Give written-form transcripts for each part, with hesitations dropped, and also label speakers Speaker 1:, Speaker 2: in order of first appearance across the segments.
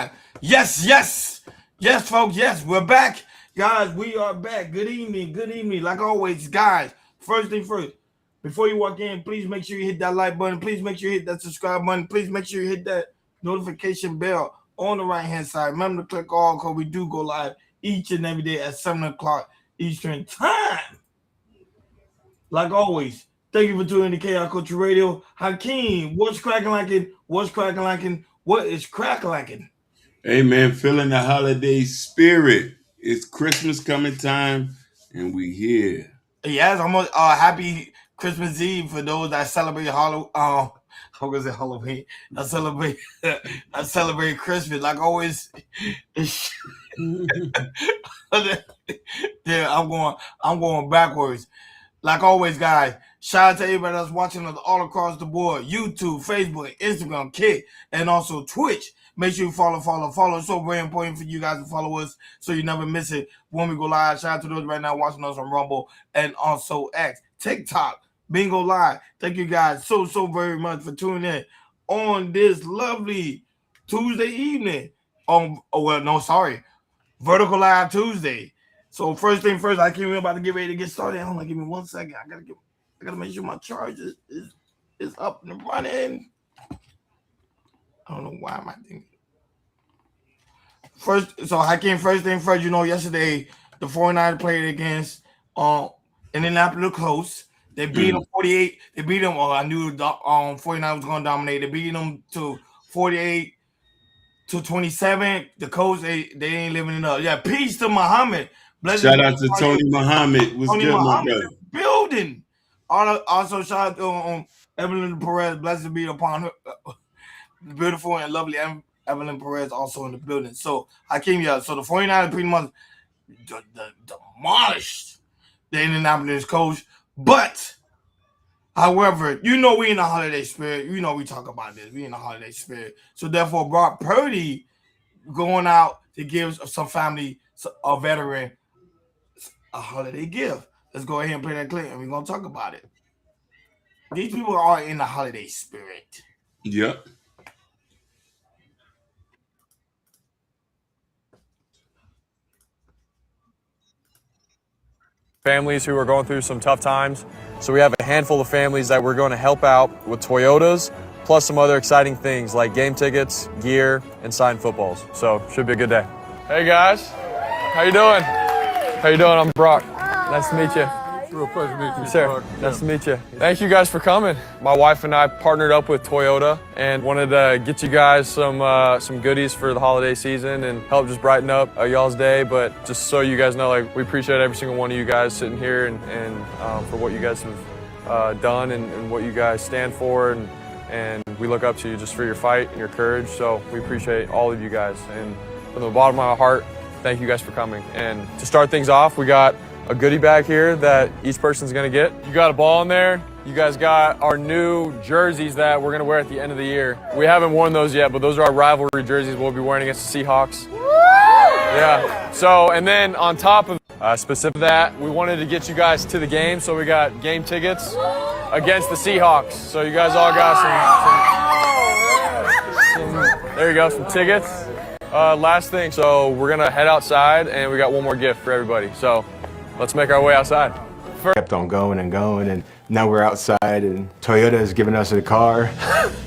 Speaker 1: live. Yes, folks. Yes, we're back, guys. We are back. Good evening. Like always, guys. First thing first, before you walk in, please make sure you hit that like button. Please make sure you hit that subscribe button. Please make sure you hit that notification bell on the right hand side. Remember to click all because we do go live each and every day at 7 o'clock Eastern time. Like always, thank you for tuning in to Chaos Culture Radio. Hakeem, what's cracking like it? What is cracking like it?
Speaker 2: Hey man, feeling the holiday spirit. It's Christmas coming time, and we here.
Speaker 1: Yes, I'm happy Christmas Eve for those that celebrate Halloween. How was it Halloween? I celebrate Christmas. Like always, yeah, I'm going backwards. Like always, guys, shout out to everybody that's watching us all across the board. YouTube, Facebook, Instagram, Kick, and also Twitch. Make sure you follow. It's so very important for you guys to follow us so you never miss it when we go live. Shout out to those right now watching us on Rumble and also X, TikTok, Bingo Live. Thank you guys so very much for tuning in on this lovely Tuesday evening. Vertical Live Tuesday. So first thing first, I can't about to get ready to get started. Hold on, give me 1 second. I gotta make sure my charge is up and running. I don't know why am I thinking. First thing first, yesterday the 49ers played against Indianapolis Colts. They beat them 48. They beat them. I knew the 49ers was gonna dominate. They beat them to 48 to 27. The Colts, they ain't living it up. Yeah, peace to Muhammad.
Speaker 2: Shout out to Tony Muhammad. What's good, my brother?
Speaker 1: Building. Also, shout out to Evelyn Perez. Blessed be upon her. Beautiful and lovely Evelyn Perez also in the building. So, Hakeem, so the 49ers pretty much demolished the Indianapolis Colts. But, however, we in the holiday spirit. We talk about this. We in the holiday spirit. So, therefore, Brock Purdy going out to give some family, a veteran, a holiday gift. Let's go ahead and play that clip, and we're going to talk about it. These people are in the holiday spirit.
Speaker 2: Yep.
Speaker 3: Families who are going through some tough times. So we have a handful of families that we're going to help out with Toyotas, plus some other exciting things like game tickets, gear, and signed footballs. So should be a good day. Hey guys, how you doing? I'm Brock. Nice to meet you.
Speaker 4: It's a real pleasure meeting you,
Speaker 3: sir.
Speaker 4: Brock.
Speaker 3: Nice to meet you. Thank you guys for coming. My wife and I partnered up with Toyota and wanted to get you guys some goodies for the holiday season and help just brighten up y'all's day. But just so you guys know, we appreciate every single one of you guys sitting here and for what you guys have done and what you guys stand for. And we look up to you just for your fight and your courage. So we appreciate all of you guys. And from the bottom of my heart, thank you guys for coming. And to start things off, we got a goodie bag here that each person's gonna get. You got a ball in there. You guys got our new jerseys that we're gonna wear at the end of the year. We haven't worn those yet, but those are our rivalry jerseys we'll be wearing against the Seahawks. Yeah. So, and then on top of specific that, we wanted to get you guys to the game, so we got game tickets against the Seahawks. So you guys all got some there you go, some tickets. Last thing, so we're gonna head outside and we got one more gift for everybody. So let's make our way outside.
Speaker 5: Kept on going, and now we're outside, and Toyota has given us a car.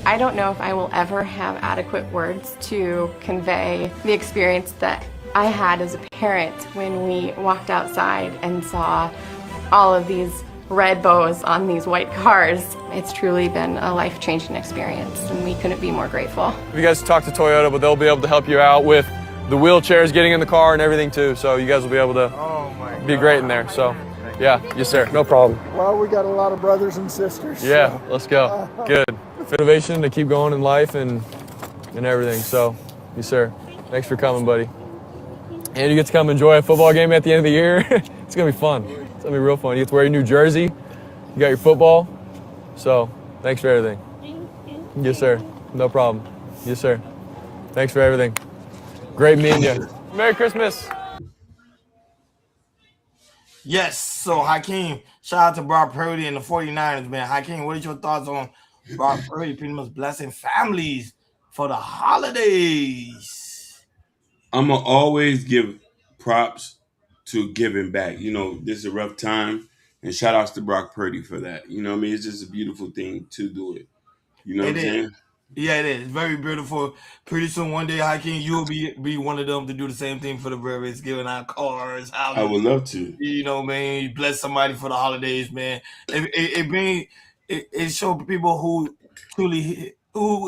Speaker 6: I don't know if I will ever have adequate words to convey the experience that I had as a parent when we walked outside and saw all of these red bows on these white cars. It's truly been a life-changing experience, and we couldn't be more grateful.
Speaker 3: You guys talk to Toyota, but they'll be able to help you out with the wheelchairs, getting in the car, and everything too. So you guys will be able to be great in there. So, yeah, yes sir, no problem.
Speaker 4: Well, we got a lot of brothers and sisters.
Speaker 3: Yeah, let's go. Good. Innovation to keep going in life and everything. So, yes sir. Thanks for coming, buddy. And you get to come enjoy a football game at the end of the year. It's gonna be fun. It's gonna be real fun. You get to wear your new jersey. You got your football. So, thanks for everything. Yes sir. No problem. Yes sir. Thanks for everything. Great meeting you. Merry Christmas.
Speaker 1: Yes, so Hakeem, shout out to Brock Purdy and the 49ers, man. Hakeem, what is your thoughts on Brock Purdy pretty much blessing families for the holidays?
Speaker 2: I'm gonna always give props to giving back. You know, this is a rough time, and shout outs to Brock Purdy for that. You know what I mean? It's just a beautiful thing to do it. You know what
Speaker 1: It
Speaker 2: I'm
Speaker 1: is.
Speaker 2: saying?
Speaker 1: Yeah, it is. Very beautiful. Pretty soon, one day, Hakeem, you'll be one of them to do the same thing for the brothers, giving out cars,
Speaker 2: I
Speaker 1: houses.
Speaker 2: would love to.
Speaker 1: You know, man, you bless somebody for the holidays, man. It show people who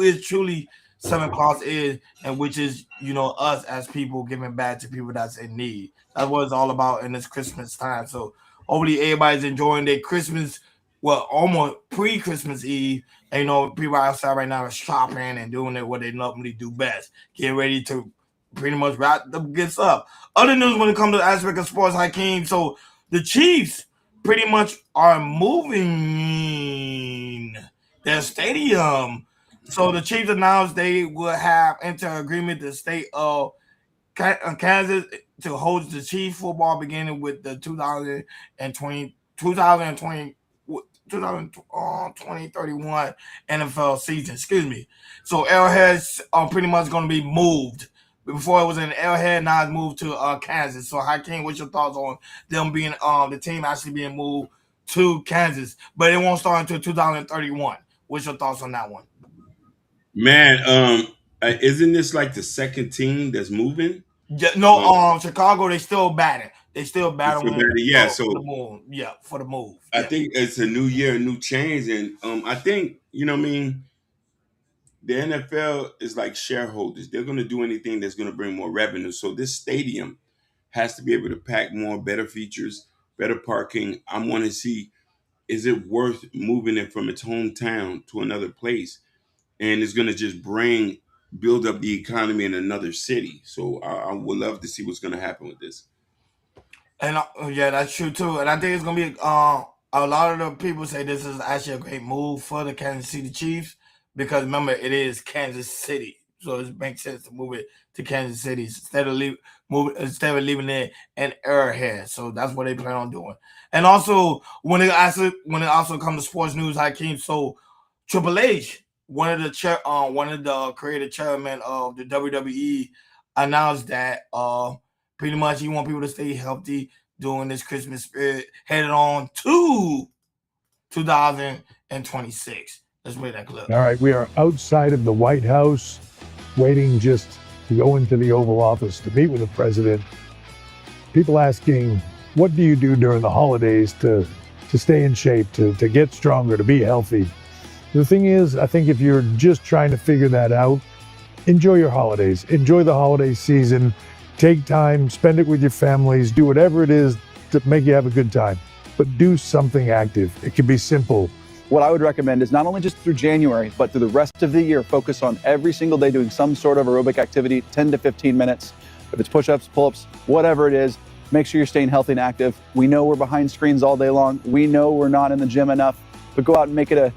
Speaker 1: is truly Santa Claus is, and which is us as people giving back to people that's in need. That's what it's all about in this Christmas time. So hopefully everybody's enjoying their Christmas, well, almost pre-Christmas Eve. And people outside right now are shopping and doing it what they normally do best, get ready to pretty much wrap the gifts up. Other news when it comes to the aspect of sports, Hakeem. So the Chiefs pretty much are moving their stadium. So the Chiefs announced they will have enter agreement the state of Kansas to host the Chiefs football beginning with the 2031 NFL season. Excuse me. So Arrowhead's pretty much going to be moved. Before it was in Arrowhead, now it's moved to Kansas. So Hakeem, what's your thoughts on them being the team actually being moved to Kansas? But it won't start until 2031. What's your thoughts on that one?
Speaker 2: Man, isn't this like the second team that's moving?
Speaker 1: Yeah, no, Chicago, they still batting. They still battling
Speaker 2: Yeah,
Speaker 1: for the
Speaker 2: so
Speaker 1: move. Yeah, for the move.
Speaker 2: I
Speaker 1: Yeah.
Speaker 2: think it's a new year, a new change, and I think what I mean. The NFL is like shareholders; they're going to do anything that's going to bring more revenue. So this stadium has to be able to pack more, better features, better parking. I want to see, is it worth moving it from its hometown to another place, and it's going to just build up the economy in another city. So I would love to see what's going to happen with this.
Speaker 1: And yeah, that's true too. And I think it's gonna be a lot of the people say this is actually a great move for the Kansas City Chiefs because remember it is Kansas City, so it makes sense to move it to Kansas City instead of leaving it in Arrowhead. So that's what they plan on doing. And also when it also comes to sports news, Hakeem, so Triple H, one of the creative chairman of the WWE, announced that pretty much he want people to stay healthy during this Christmas spirit, headed on to 2026. Let's play that clip.
Speaker 4: All right, we are outside of the White House, waiting just to go into the Oval Office to meet with the president. People asking, what do you do during the holidays to stay in shape, to get stronger, to be healthy? The thing is, I think if you're just trying to figure that out, enjoy your holidays. Enjoy the holiday season. Take time, spend it with your families, do whatever it is to make you have a good time. But do something active. It can be simple.
Speaker 7: What I would recommend is not only just through January, but through the rest of the year, focus on every single day doing some sort of aerobic activity, 10 to 15 minutes. If it's push-ups, pull-ups, whatever it is, make sure you're staying healthy and active. We know we're behind screens all day long. We know we're not in the gym enough, but go out and make it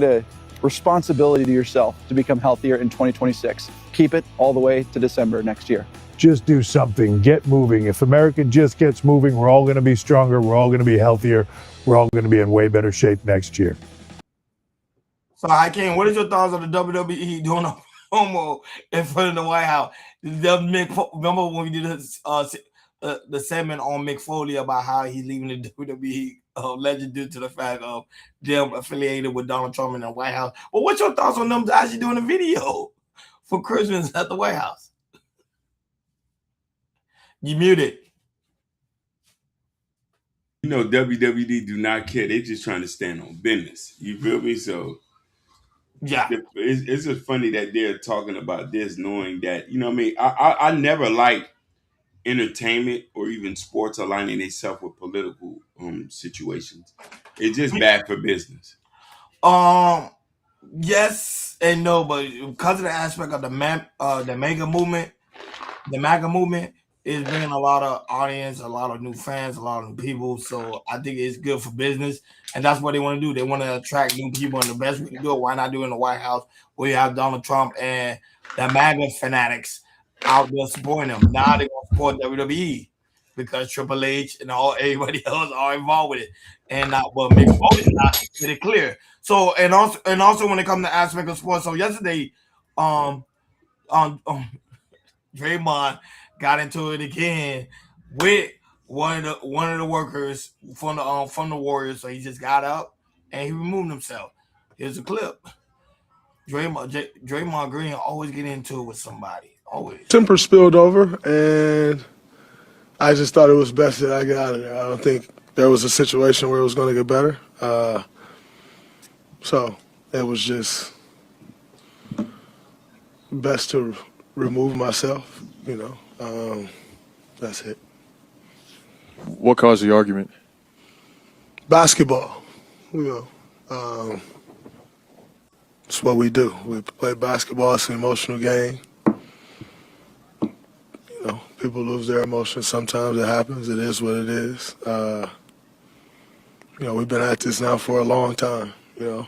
Speaker 7: a responsibility to yourself to become healthier in 2026. Keep it all the way to December next year.
Speaker 4: Just do something, get moving. If America just gets moving, we're all gonna be stronger, we're all gonna be healthier, we're all gonna be in way better shape next year.
Speaker 1: So Hakeem, what is your thoughts on the WWE doing a promo in front of the White House? Remember when we did the segment on Mick Foley about how he's leaving the WWE legend due to the fact of them affiliated with Donald Trump in the White House. Well, what's your thoughts on them actually doing a video for Christmas at the White House? You muted.
Speaker 2: WWE do not care. They just trying to stand on business. You feel me? So
Speaker 1: yeah,
Speaker 2: it's just funny that they're talking about this, knowing that what I mean. I never liked entertainment or even sports aligning themselves with political situations. It's just bad for business.
Speaker 1: Yes and no, but because of the aspect of the MAGA movement, is bringing a lot of audience, a lot of new fans, a lot of new people. So I think it's good for business, and that's what they want to do. They want to attract new people, and the best way to do it, why not do it in the White House where you have Donald Trump and the MAGA fanatics out there supporting them. Now they're gonna support WWE because Triple H and everybody else are involved with it, and but Mick Foley's not made it clear. So and also when it comes to aspect of sports, so yesterday, Draymond got into it again with one of the workers from the Warriors. So he just got up and he removed himself. Here's a clip. Draymond Green always get into it with somebody. Always.
Speaker 8: Temper spilled over, and I just thought it was best that I got out of there. I don't think there was a situation where it was going to get better. So it was just best to remove myself, that's it.
Speaker 3: What caused the argument?
Speaker 8: Basketball, it's what we do. We play basketball. It's an emotional game. People lose their emotions. Sometimes it happens. It is what it is. We've been at this now for a long time.
Speaker 1: So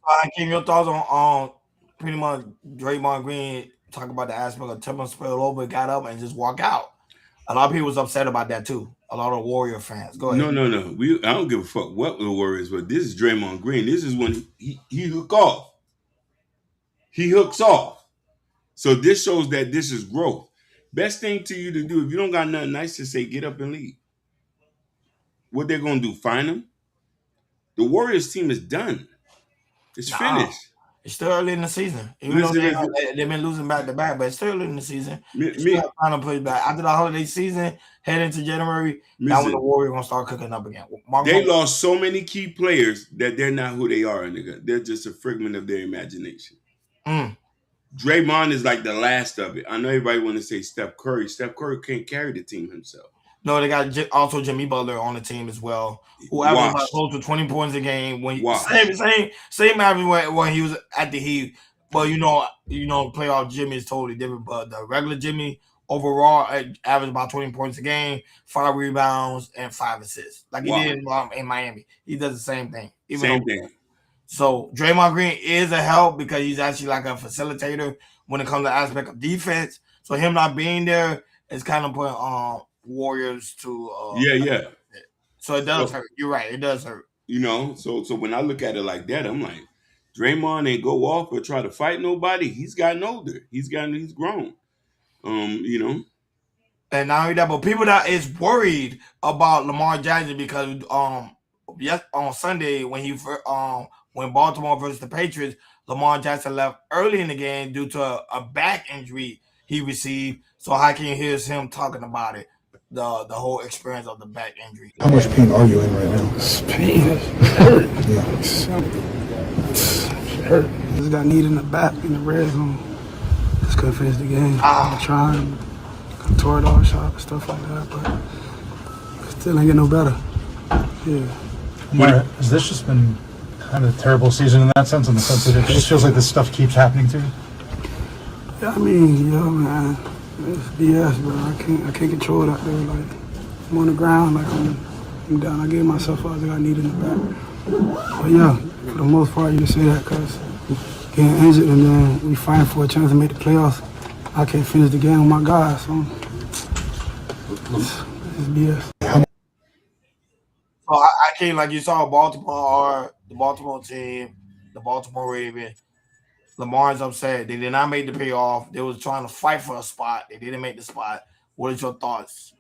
Speaker 1: I give your thoughts on pretty much Draymond Green talk about the aspect of Timber spill over, got up, and just walk out. A lot of people was upset about that too. A lot of Warrior fans. Go ahead.
Speaker 2: No. I don't give a fuck what the Warriors were. This is Draymond Green. This is when he hook off. He hooks off. So this shows that this is growth. Best thing to you to do, if you don't got nothing nice to say, get up and leave. What they're gonna do? Fine him? The Warriors team is done. It's finished.
Speaker 1: It's still early in the season. Even though they've been losing back to back, but it's still early in the season. Still trying to push back. After the holiday season, head into January, now when the Warriors gonna start cooking up again.
Speaker 2: They lost so many key players that they're not who they are, nigga. They're just a figment of their imagination. Draymond is like the last of it. I know everybody want to say Steph Curry. Steph Curry can't carry the team himself.
Speaker 1: No, they got also Jimmy Butler on the team as well, who averaged close to 20 points a game. When same average when he was at the Heat. But playoff Jimmy is totally different. But the regular Jimmy overall averaged about 20 points a game, 5 rebounds, and 5 assists. Like he did in Miami. He does the same thing.
Speaker 2: Same thing.
Speaker 1: So Draymond Green is a help because he's actually like a facilitator when it comes to the aspect of defense. So him not being there is kind of putting Warriors to So it does hurt. You're right. It does hurt.
Speaker 2: So when I look at it like that, I'm like, Draymond ain't go off or try to fight nobody. He's gotten older. He's grown.
Speaker 1: And not only that, but people that is worried about Lamar Jackson because on Sunday when Baltimore versus the Patriots, Lamar Jackson left early in the game due to a back injury he received. So Hakeem hears him talking about it, the whole experience of the back injury.
Speaker 9: How much pain are you in right now?
Speaker 10: It's pain. It hurt. It hurt. Just got kneed in the back in the red zone. Just couldn't finish the game. I tried, tore it all shot and stuff like that, but still ain't get no better. Yeah.
Speaker 9: Has this just been kind of a terrible season in that sense, in the sense that it just feels like this stuff keeps happening to you?
Speaker 10: Yeah, I mean, man, it's BS, bro. I can't control it out there. Like, I'm on the ground, like I'm down. I gave myself up. I got kneed in the back. But yeah, for the most part, you can say that because getting injured and then we fighting for a chance to make the playoffs. I can't finish the game with my guys, so it's BS.
Speaker 1: So I came like you saw the Baltimore team, the Baltimore Ravens. Lamar's upset. They did not make the payoff. They was trying to fight for a spot. They didn't make the spot. What is your thoughts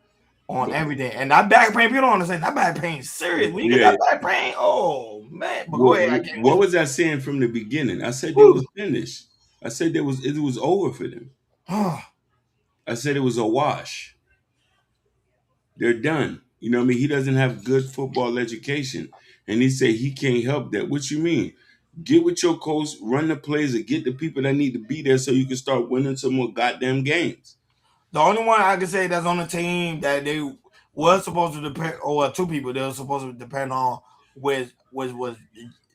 Speaker 1: on everything? And that back pain, people don't understand. That back pain is serious. When you get that back pain, oh man. But go ahead.
Speaker 2: What was I saying from the beginning? I said they was finished. I said it was over for them. I said it was a wash. They're done. You know what I mean? He doesn't have good football education. And he said he can't help that. What you mean? Get with your coach, run the plays, and get the people that need to be there so you can start winning some more goddamn games.
Speaker 1: The only one I can say that's on the team that they was supposed to depend, or two people they were supposed to depend on was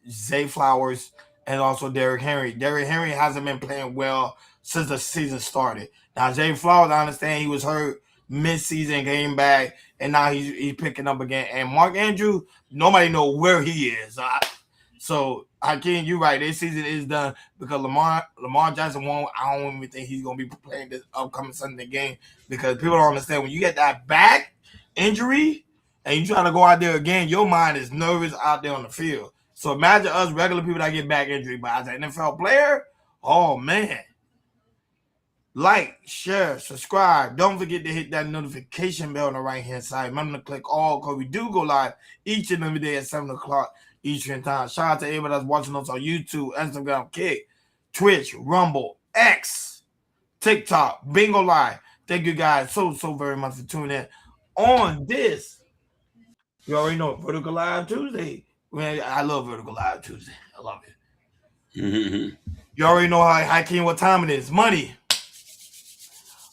Speaker 1: Zay Flowers and also Derrick Henry. Derrick Henry hasn't been playing well since the season started. Now, Zay Flowers, I understand he was hurt mid-season, came back, and now he's picking up again. And Mark Andrews, nobody know where he is. So, Hakeem, you're right. This season is done because Lamar Jackson won't. I don't even think he's going to be playing this upcoming Sunday game because people don't understand when you get that back injury and you trying to go out there again, your mind is nervous out there on the field. So imagine us regular people that get back injury, but as an NFL player, oh man. Like, share, subscribe. Don't forget to hit that notification bell on the right-hand side. Remember to click all because we do go live each and every day at 7 o'clock Eastern time. Shout out to everybody that's watching us on YouTube, Instagram, Kick, Twitch, Rumble, X, TikTok, Bingo Live. Thank you guys so very much for tuning in on this. You already know Vertical Live Tuesday. Man, I love Vertical Live Tuesday. I love it. You already know what time it is. Money.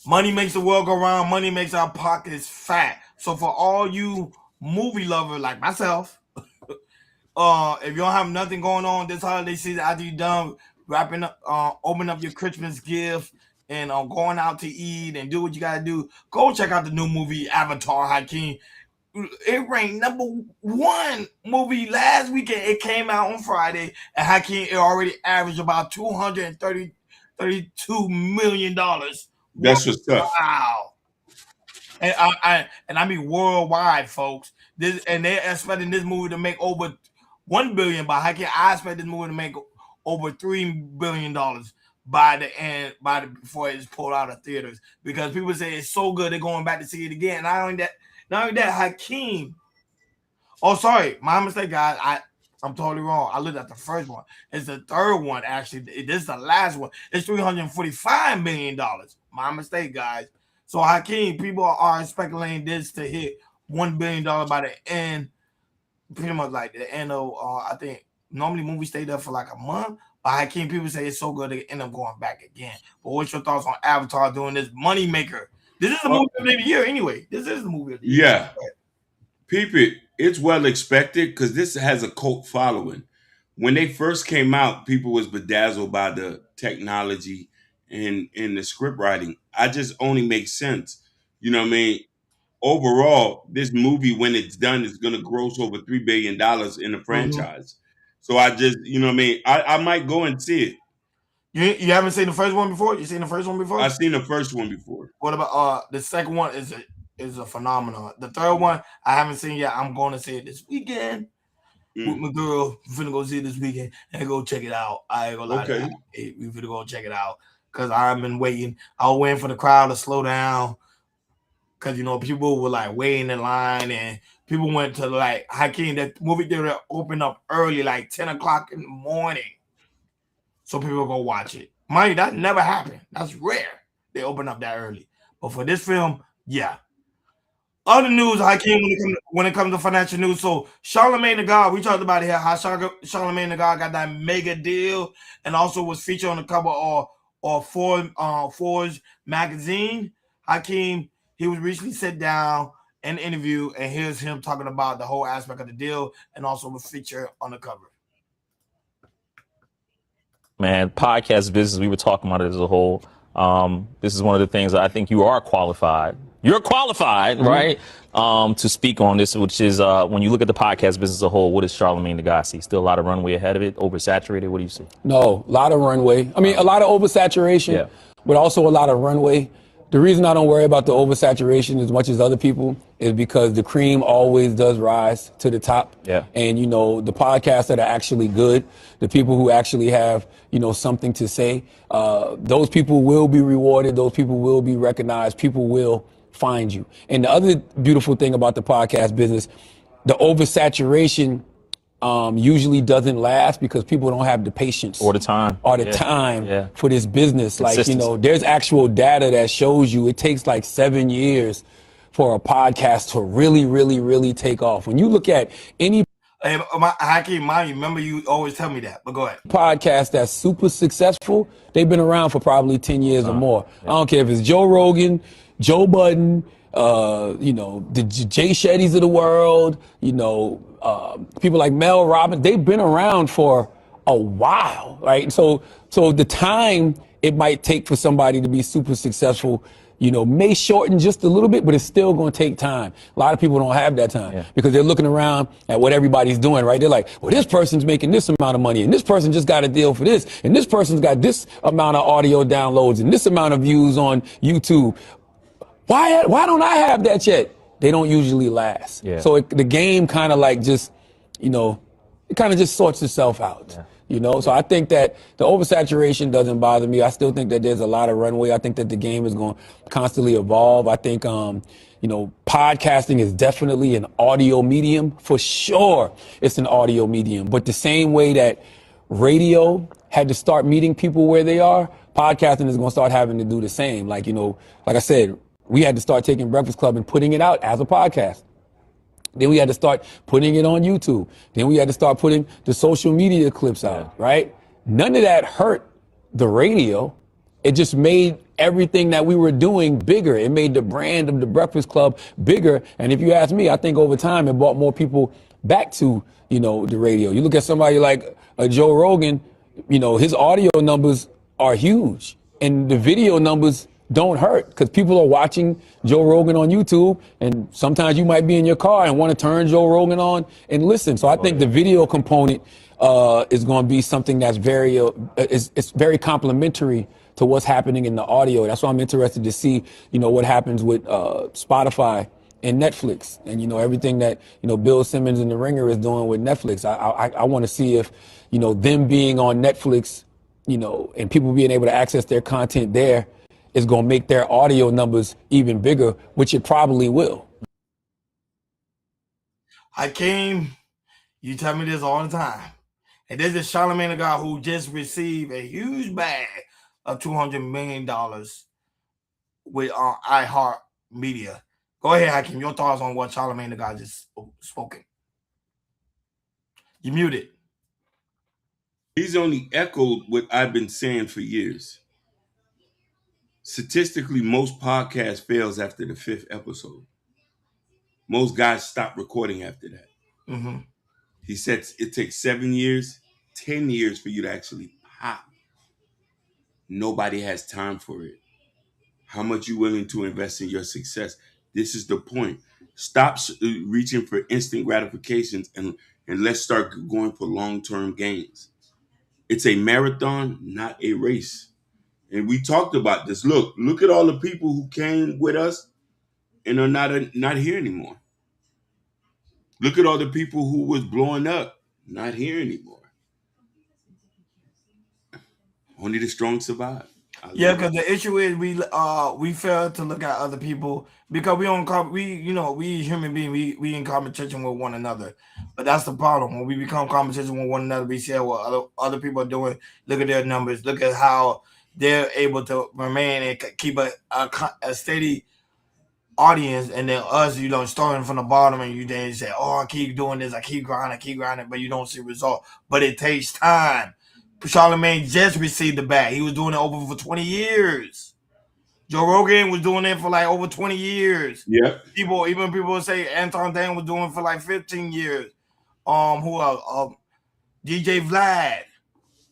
Speaker 1: Money makes the world go round. Money makes our pockets fat. So for all you movie lovers like myself, if you don't have nothing going on this holiday season after you done wrapping up, open up your Christmas gift and going out to eat and do what you gotta do, go check out the new movie Avatar, Hakeem. It ranked #1 movie last weekend. It came out on Friday, and Hakeem it already averaged about $232 million.
Speaker 2: That's what's up.
Speaker 1: Wow. And I mean worldwide, folks. They're expecting this movie to make over $1 billion. But I expect this movie to make over $3 billion by the end, before it's pulled out of theaters, because people say it's so good they're going back to see it again. Not only that, Hakeem. Oh, sorry, my mistake, guys. I'm totally wrong. I looked at the first one. It's the third one, actually. This is the last one. It's $345 million. My mistake, guys. So, Hakeem, people are speculating this to hit $1 billion by the end, pretty much like the end of, I think, normally movies stay there for like a month. But Hakeem, people say it's so good they end up going back again. But what's your thoughts on Avatar doing this money maker? This is the movie of the year anyway. This is the movie of the year.
Speaker 2: Yeah. People, it's well expected because this has a cult following. When they first came out, people was bedazzled by the technology and the script writing. I just only makes sense. You know what I mean? Overall, this movie, when it's done, is going to gross over $3 billion in the franchise. So I just, you know what I mean? I might go and see it.
Speaker 1: You haven't seen the first one before? You seen the first one before?
Speaker 2: I've seen the first one before.
Speaker 1: What about the second one? Is a phenomenon. The third one I haven't seen yet. I'm going to see it this weekend with my girl. We're finna go see it this weekend and go check it out. I ain't gonna lie to you. We finna go check it out because I've been waiting. I was waiting for the crowd to slow down because people were like waiting in line and people went to like Hakeem. That movie theater opened up early, like 10 o'clock in the morning, so people go watch it. Mind you, that never happened. That's rare. They open up that early, but for this film, yeah. Other news, Hakeem, when it comes to financial news. So Charlamagne the God, we talked about here how Charlamagne the God got that mega deal and also was featured on the cover of Forbes magazine. Hakeem, he was recently sit down in an interview, and here's him talking about the whole aspect of the deal and also was featured on the cover.
Speaker 11: Man, podcast business, we were talking about it as a whole. This is one of the things that I think you are qualified. You're qualified, right, to speak on this, which is when you look at the podcast business as a whole, what does Charlamagne the God see? Still a lot of runway ahead of it, oversaturated? What do you see?
Speaker 12: No, a lot of runway. I mean, a lot of oversaturation, but also a lot of runway. The reason I don't worry about the oversaturation as much as other people is because the cream always does rise to the top.
Speaker 11: Yeah.
Speaker 12: And, the podcasts that are actually good, the people who actually have, something to say, those people will be rewarded. Those people will be recognized. People will find you. And the other beautiful thing about the podcast business, the oversaturation usually doesn't last because people don't have the patience
Speaker 11: or the time
Speaker 12: for this business. Like, there's actual data that shows you it takes like 7 years for a podcast to really, really, really take off. When you look at any
Speaker 1: Hakeem, remember you always tell me that, but go ahead.
Speaker 12: Podcast that's super successful, they've been around for probably 10 years or more. I don't care if it's Joe Rogan, Joe Budden, the Jay Shettys of the world, people like Mel Robbins, they've been around for a while, right? So the time it might take for somebody to be super successful, may shorten just a little bit, but it's still going to take time. A lot of people don't have that time because they're looking around at what everybody's doing, right? They're like, well, this person's making this amount of money and this person just got a deal for this and this person's got this amount of audio downloads and this amount of views on YouTube. Why don't I have that yet? They don't usually last.
Speaker 11: Yeah.
Speaker 12: So the game kind of like just, it kind of just sorts itself out. You know, so I think that the oversaturation doesn't bother me. I still think that there's a lot of runway. I think that the game is going to constantly evolve. I think, you know, podcasting is definitely an audio medium for sure. It's an audio medium, but the same way that radio had to start meeting people where they are, podcasting is going to start having to do the same. Like, you know, like I said, we had to start taking Breakfast Club and putting it out as a podcast. Then we had to start putting it on YouTube. Then we had to start putting the social media clips out, right? None of that hurt the radio. It just made everything that we were doing bigger. It made the brand of the Breakfast Club bigger. And if you ask me, I think over time it brought more people back to, you know, the radio. You look at somebody like Joe Rogan, you know, his audio numbers are huge and the video numbers don't hurt because people are watching Joe Rogan on YouTube, and sometimes you might be in your car and want to turn Joe Rogan on and listen. So I think the video component is going to be something that's it's very complementary to what's happening in the audio. That's why I'm interested to see, you know, what happens with Spotify and Netflix, and you know everything that Bill Simmons and The Ringer is doing with Netflix. I want to see if them being on Netflix, and people being able to access their content there is going to make their audio numbers even bigger, which it probably will.
Speaker 1: You tell me this all the time. And this is Charlamagne the God who just received a huge bag of $200 million with iHeart Media. Go ahead, Hakeem. Your thoughts on what Charlamagne the God just spoken. You muted.
Speaker 2: He's only echoed what I've been saying for years. Statistically, most podcasts fails after the 5th episode. Most guys stop recording after that.
Speaker 1: Mm-hmm.
Speaker 2: He said it takes 7 years, 10 years for you to actually pop. Nobody has time for it. How much you willing to invest in your success? This is the point. Stop reaching for instant gratifications and let's start going for long-term gains. It's a marathon, not a race. And we talked about this. Look at all the people who came with us and are not here anymore. Look at all the people who was blowing up, not here anymore. Only the strong survive.
Speaker 1: Yeah, because the issue is we fail to look at other people because we human beings, we in competition with one another. But that's the problem. When we become competition with one another, we see what other people are doing. Look at their numbers. Look at how they're able to remain and keep a steady audience, and then us, starting from the bottom, and you then say, "Oh, I keep doing this, I keep grinding," but you don't see results. But it takes time. Charlamagne just received the bag. He was doing it over for 20 years. Joe Rogan was doing it for like over 20 years.
Speaker 2: Yeah.
Speaker 1: People say Anton Dan was doing it for like 15 years. Who else? DJ Vlad,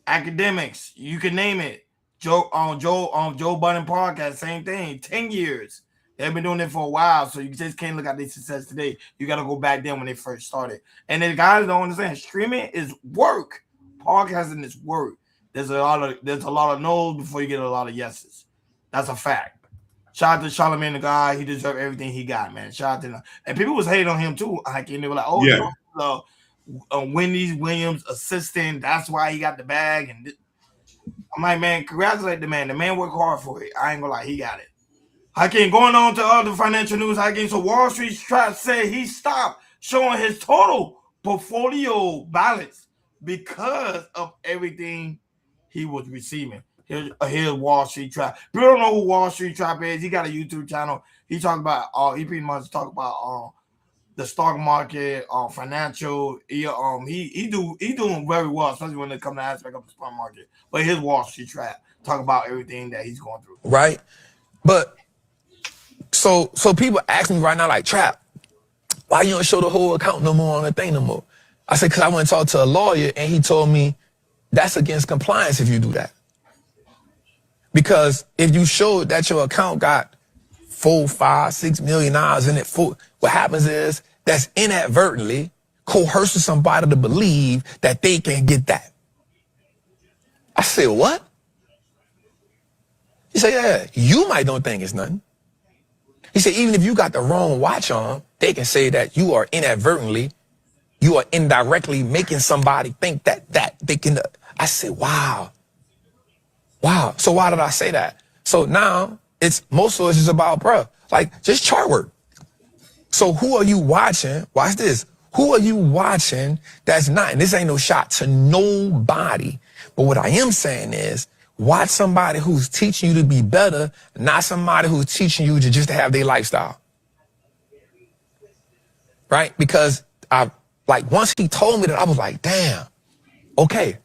Speaker 1: Academics, you can name it. Joe Budden podcast, same thing. 10 years. They've been doing it for a while, so you just can't look at their success today. You got to go back then when they first started. And the guys don't understand, streaming is work. Podcasting is work. There's a lot of no's before you get a lot of yeses. That's a fact. Shout out to Charlamagne the God. He deserved everything he got, man. Shout out to him. And people was hating on him too. They were like, "Oh, yeah, Wendy's Williams assistant. That's why he got the bag." And I'm like, man, congratulate the man. The man worked hard for it. I ain't gonna lie, he got it. Going on to other financial news. So Wall Street Trap said he stopped showing his total portfolio balance because of everything he was receiving. Here's Wall Street Trap. People don't know who Wall Street Trap is. He got a YouTube channel. He talks about he pretty much talk about the stock market, financial. He doing very well, especially when it comes to aspect of the stock market. But his Wall Street Trap talk about everything that he's going through.
Speaker 13: Right, but so people ask me right now, like, Trap, why you don't show the whole account no more on the thing no more? I said, because I went and talked to a lawyer and he told me that's against compliance if you do that. Because if you show that your account got $4, $5, $6 million in it, what happens is that's inadvertently coercing somebody to believe that they can get that. I said, what? He said, yeah, you might don't think it's nothing. He said, even if you got the wrong watch on, they can say that you are indirectly making somebody think that they can. I said, wow. So why did I say that? So now it's most of it's just about, bruh, like just chart work. So who are you watching? Watch this. Who are you watching that's not, and this ain't no shot to nobody, but what I am saying is watch somebody who's teaching you to be better, not somebody who's teaching you to just have their lifestyle. Right? Because once he told me that, I was like, damn, okay.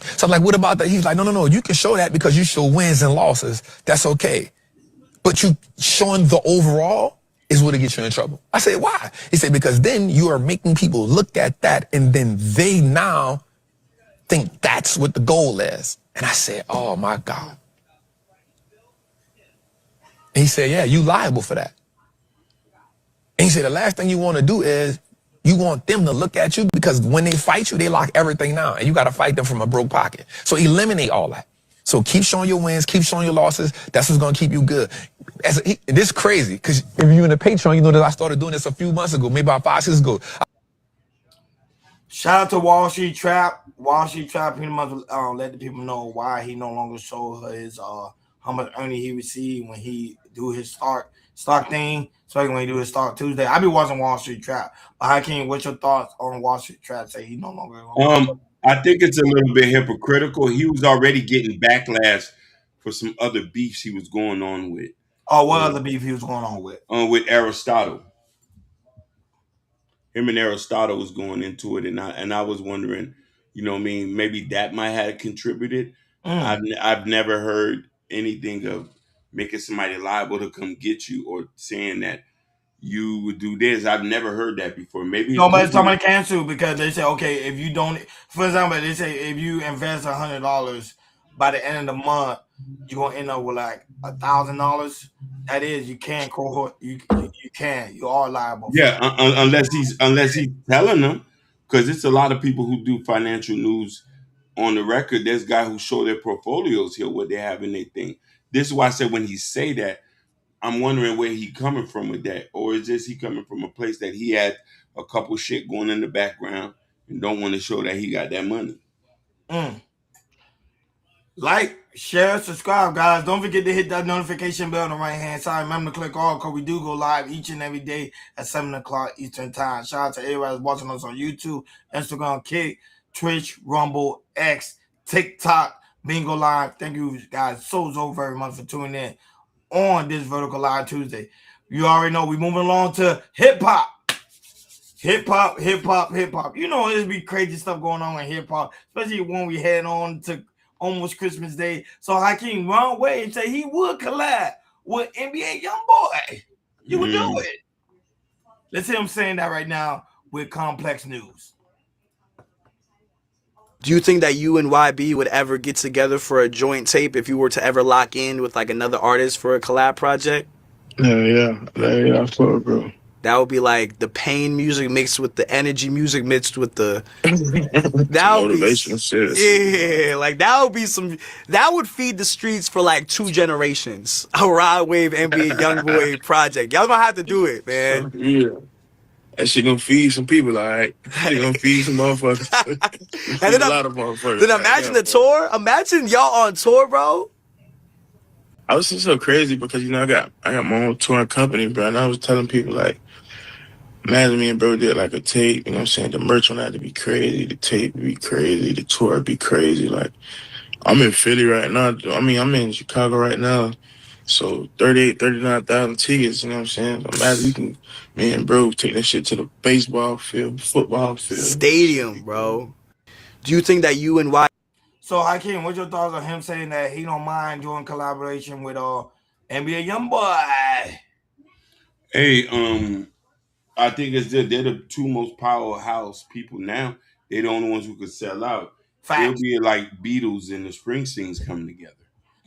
Speaker 13: So I'm like, what about that? He was like, no, you can show that because you show wins and losses. That's okay. But you showing the overall is what gets you in trouble. I said, why? He said, because then you are making people look at that and then they now think that's what the goal is. And I said, oh my God. And he said, yeah, you liable for that. And he said, the last thing you want to do is you want them to look at you because when they fight you, they lock everything down and you got to fight them from a broke pocket. So eliminate all that. So keep showing your wins, keep showing your losses. That's what's going to keep you good. This is crazy because if you're in the Patreon, you know that I started doing this a few months ago, maybe about 5, 6 ago.
Speaker 1: Shout out to Wall Street Trap. Wall Street Trap pretty much let the people know why he no longer showed his how much earning he received when he do his stock thing. So when he do his stock Tuesday, I be watching Wall Street Trap. But Hakeem, what's your thoughts on Wall Street Trap? Say he no longer.
Speaker 2: I think it's a little bit hypocritical. He was already getting backlash for some other beefs he was going on with.
Speaker 1: Oh, what other beef he was going on with?
Speaker 2: With Aristotle. Him and Aristotle was going into it, and I was wondering, you know what I mean, maybe that might have contributed. I've never heard anything of making somebody liable to come get you or saying that you would do this. I've never heard that before. Maybe
Speaker 1: Nobody's talking to cancel because they say, okay, if you don't, for example, they say if you invest $100 by the end of the month, you're gonna end up with like $1,000. That is, you can't cohort. You can. You are liable.
Speaker 2: Yeah, unless he's telling them, because it's a lot of people who do financial news on the record. There's guys who show their portfolios here, what they have in their thing. This is why I said when he say that, I'm wondering where he coming from with that, or is this he coming from a place that he had a couple shit going in the background and don't want to show that he got that money.
Speaker 1: Like, share, subscribe, guys. Don't forget to hit that notification bell on the right hand side. Remember to click all because we do go live each and every day at 7 o'clock Eastern time. Shout out to everybody that's watching us on YouTube, Instagram, Kick, Twitch, Rumble, X, TikTok, Bingo Live. Thank you guys so very much for tuning in on this Vertical Live Tuesday. You already know we moving along to hip hop. Hip hop. You know, there's be crazy stuff going on in hip hop, especially when we head on to almost Christmas Day. So Hakeem Ron Wade say he would collab with NBA YoungBoy. You would do it. Let's hear him saying that right now with Complex News.
Speaker 14: Do you think that you and YB would ever get together for a joint tape if you were to ever lock in with like another artist for a collab project?
Speaker 8: Yeah, I feel it, bro.
Speaker 14: That would be like the pain music mixed with the energy music mixed with the that would
Speaker 8: motivational shit.
Speaker 14: Yeah, like that would be some that would feed the streets for like 2 generations. A Rod Wave NBA YoungBoy project. Y'all gonna have to do it, man.
Speaker 8: Yeah. That shit gonna feed some people, all right? Shit gonna feed some motherfuckers.
Speaker 14: And then
Speaker 8: a lot of motherfuckers.
Speaker 14: Then imagine the tour. Imagine y'all on tour, bro.
Speaker 8: I was just so crazy because, you know, I got my own touring company, bro. And I was telling people, like, imagine me and bro did like a tape, you know what I'm saying? The merch on that to be crazy, the tape would be crazy, the tour would be crazy. Like, I'm in Philly right now. I mean, I'm in Chicago right now. So 39,000 tickets, you know what I'm saying? Imagine you can, me and bro, take that shit to the baseball field, football field.
Speaker 14: Stadium, bro. Do you think that you and Y...
Speaker 1: So Hakeem, what's your thoughts on him saying that he don't mind doing collaboration with NBA YoungBoy?
Speaker 2: Hey, I think they're the 2 most powerhouse people now. They're the only ones who could sell out. It'll be like Beatles and the Springsteens coming together.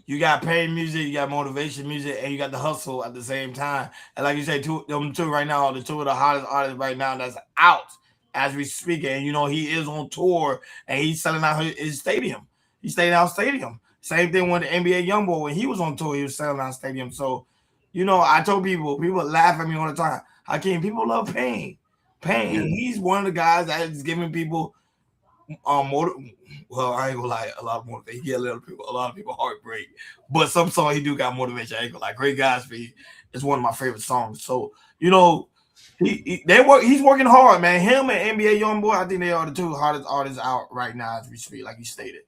Speaker 1: You got pain music, you got motivation music, and you got the hustle at the same time. And like you say, them two right now, the 2 of the hottest artists right now that's out as we speak. And you know, he is on tour and he's selling out his stadium. He's selling out stadium. Same thing with the NBA YoungBoy when he was on tour, he was selling out stadium. So, you know, I told people laugh at me all the time. Hakeem, people love Pain.
Speaker 8: Yeah.
Speaker 1: He's one of the guys that is giving people Well, I ain't gonna lie, a lot of motivation. He get a lot of people heartbreak. But some song he do got motivation. I ain't gonna lie. Great Gatsby is one of my favorite songs. So he's working hard, man. Him and NBA YoungBoy, I think they are the two hardest artists out right now as we speak, like you stated.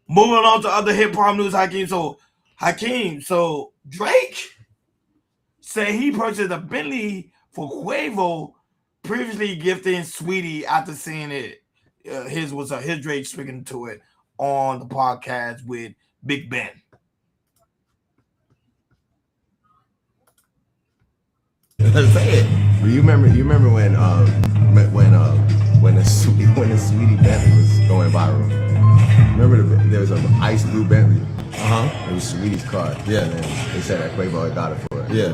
Speaker 1: Moving on to other hip hop news, Hakeem. So Drake said he purchased a Bentley for Quavo, previously gifting Sweetie after seeing it. His Drake speaking to it on the podcast with Big Ben.
Speaker 5: Say it. You remember when the Sweetie Bentley was going viral? Remember there was an ice blue Bentley. It was Sweetie's car. Yeah. And they said that Quavo had got it for her. Yeah.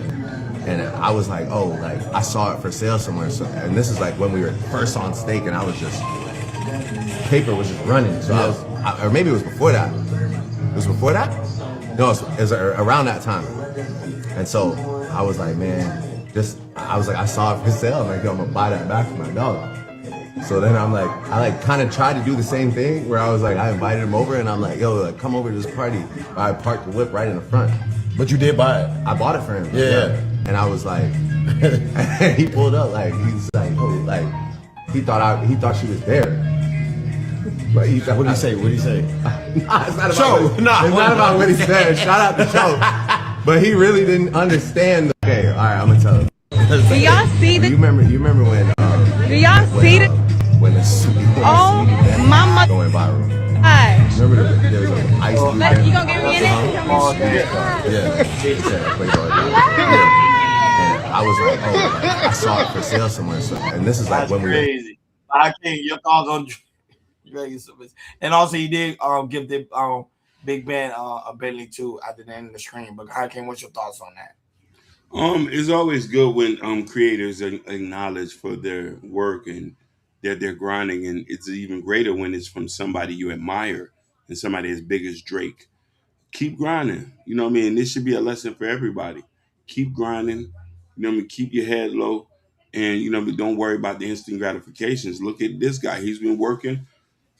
Speaker 5: And I was like, oh, like I saw it for sale somewhere. So, and this is like when we were first on Stake, and I was just paper was just running. So or maybe it was before that. It was before that? No, it was around that time. And so I was like, man. I saw it for sale. I'm like, yo, I'm gonna buy that back for my dog. So then I kind of tried to do the same thing where I was like, I invited him over and I'm like, yo, like, come over to this party. I parked the whip right in the front.
Speaker 15: But you did buy it?
Speaker 5: I bought it for him.
Speaker 15: Yeah.
Speaker 5: And I was like, he pulled up like, he's like, oh, like, he thought she was there. But what did he say?
Speaker 15: Nah,
Speaker 5: it's not about what he said. Shout out to Joe. But he really didn't understand. Okay, all right, I'm gonna tell him.
Speaker 16: Do y'all see the?
Speaker 5: You remember when?
Speaker 16: Do y'all see the?
Speaker 5: When the Sweetie
Speaker 16: mama
Speaker 5: going viral.
Speaker 16: Hi.
Speaker 5: Remember there was an ice blue.
Speaker 16: You gonna get me in it?
Speaker 5: Yeah. And I was like, oh, like, I saw it for sale somewhere. So, and this is like when we were.
Speaker 1: Crazy. I can't. Your thoughts on Drake? And also, he did give the Big Ben a Bentley too at the end of the screen. But Hakeem, what's your thoughts on that?
Speaker 2: It's always good when creators are acknowledged for their work and that they're grinding, and it's even greater when it's from somebody you admire and somebody as big as Drake. Keep grinding. You know what I mean? This should be a lesson for everybody. Keep grinding. You know what I mean? Keep your head low, and don't worry about the instant gratifications. Look at this guy. He's been working.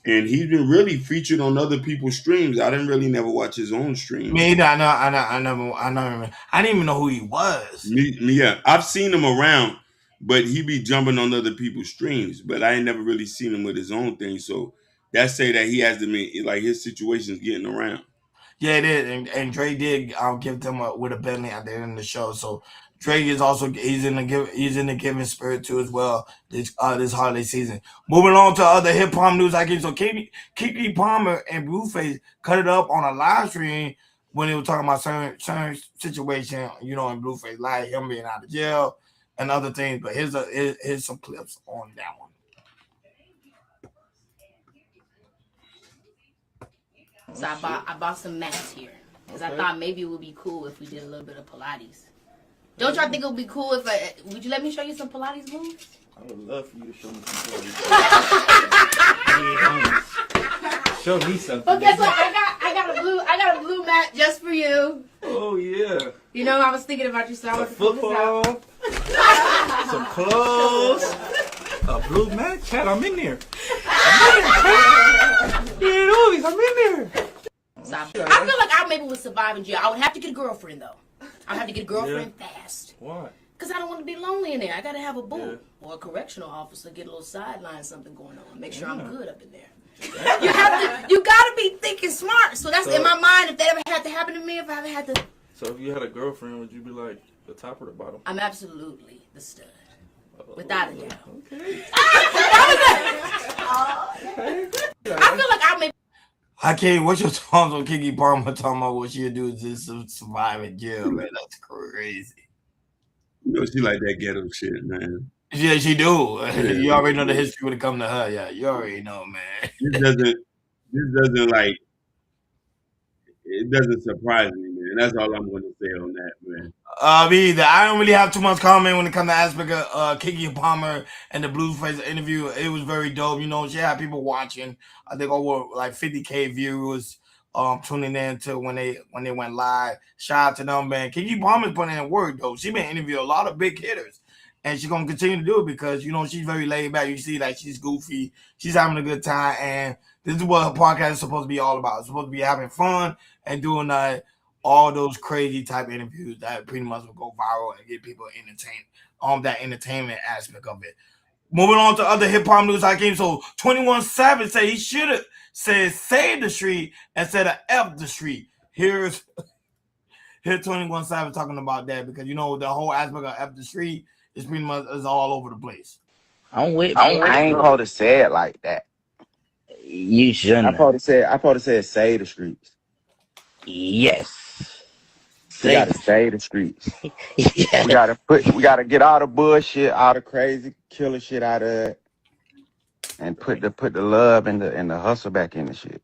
Speaker 2: And he's been really featured on other people's streams. I didn't really never watch his own streams.
Speaker 1: Me either. I didn't even know who he was.
Speaker 2: Yeah. I've seen him around, but he be jumping on other people's streams. But I ain't never really seen him with his own thing. So that say that he has to be like his situation's getting around.
Speaker 1: Yeah, it is. And Drake did give them with a Bentley at the end of the show. So Drake is also he's in the giving spirit too as well this holiday season. Moving on to other hip hop news, so Keke Palmer and Blueface cut it up on a live stream when they were talking about certain situation, in Blueface, like him being out of jail and other things. But here's some clips on that one.
Speaker 17: So I bought some mats here because I thought maybe it would be cool if we did a little bit of Pilates. Don't y'all think it would be cool if would you let me show you some Pilates moves?
Speaker 15: I would love for you to show me some Pilates. Show me something.
Speaker 17: But guess what? I got a blue mat just for you.
Speaker 15: Oh yeah.
Speaker 17: I was thinking about you, so I want to
Speaker 15: football, some clothes, a blue mat. Chat, I'm in there. I'm in there.
Speaker 17: So I feel like I maybe would survive in jail. I would have to get a girlfriend though. I'd have to get a girlfriend fast.
Speaker 15: Why?
Speaker 17: Because I don't want to be lonely in there. I got to have a boo or a correctional officer, get a little sideline, something going on. Make sure I'm good up in there. You got to be thinking smart. So that's in my mind. If that ever had to happen to me, if I ever had to.
Speaker 15: So if you had a girlfriend, would you be like the top or the bottom?
Speaker 17: I'm absolutely the stud. Without a doubt.
Speaker 15: Okay.
Speaker 17: I feel like I may.
Speaker 1: Hakeem, what's your thoughts on Keke Palmer talking about what she'll do just to survive in jail, man? That's crazy.
Speaker 2: She like that ghetto shit, man.
Speaker 1: Yeah, she do.
Speaker 2: Yeah.
Speaker 1: You already know the history when it comes to her. Yeah, you already know, man.
Speaker 2: This doesn't surprise me, man. That's all I'm going to say on that, man.
Speaker 1: Me either. I don't really have too much comment when it comes to aspect of Keke Palmer and the Blueface interview. It was very dope. She had people watching. I think over like 50K viewers tuning in to when they went live. Shout out to them, man. Keke Palmer's putting in work though. She been interviewing a lot of big hitters, and she's gonna continue to do it because she's very laid back. You see, like she's goofy, she's having a good time, and this is what her podcast is supposed to be all about. It's supposed to be having fun and doing all those crazy type interviews that pretty much will go viral and get people entertained on that entertainment aspect of it. Moving on to other hip hop news, Hakeem. So 21 Savage said he should have said "save the street" instead of "F the street." Here's 21 Savage talking about that because the whole aspect of "F the street" is pretty much is all over the place.
Speaker 18: I ain't supposed to say it like that. You shouldn't. I supposed to say save the streets. Yes. We gotta save the streets. Yes. We gotta get all the bullshit, all the crazy killer shit out of it, and put the love and the hustle back in the shit.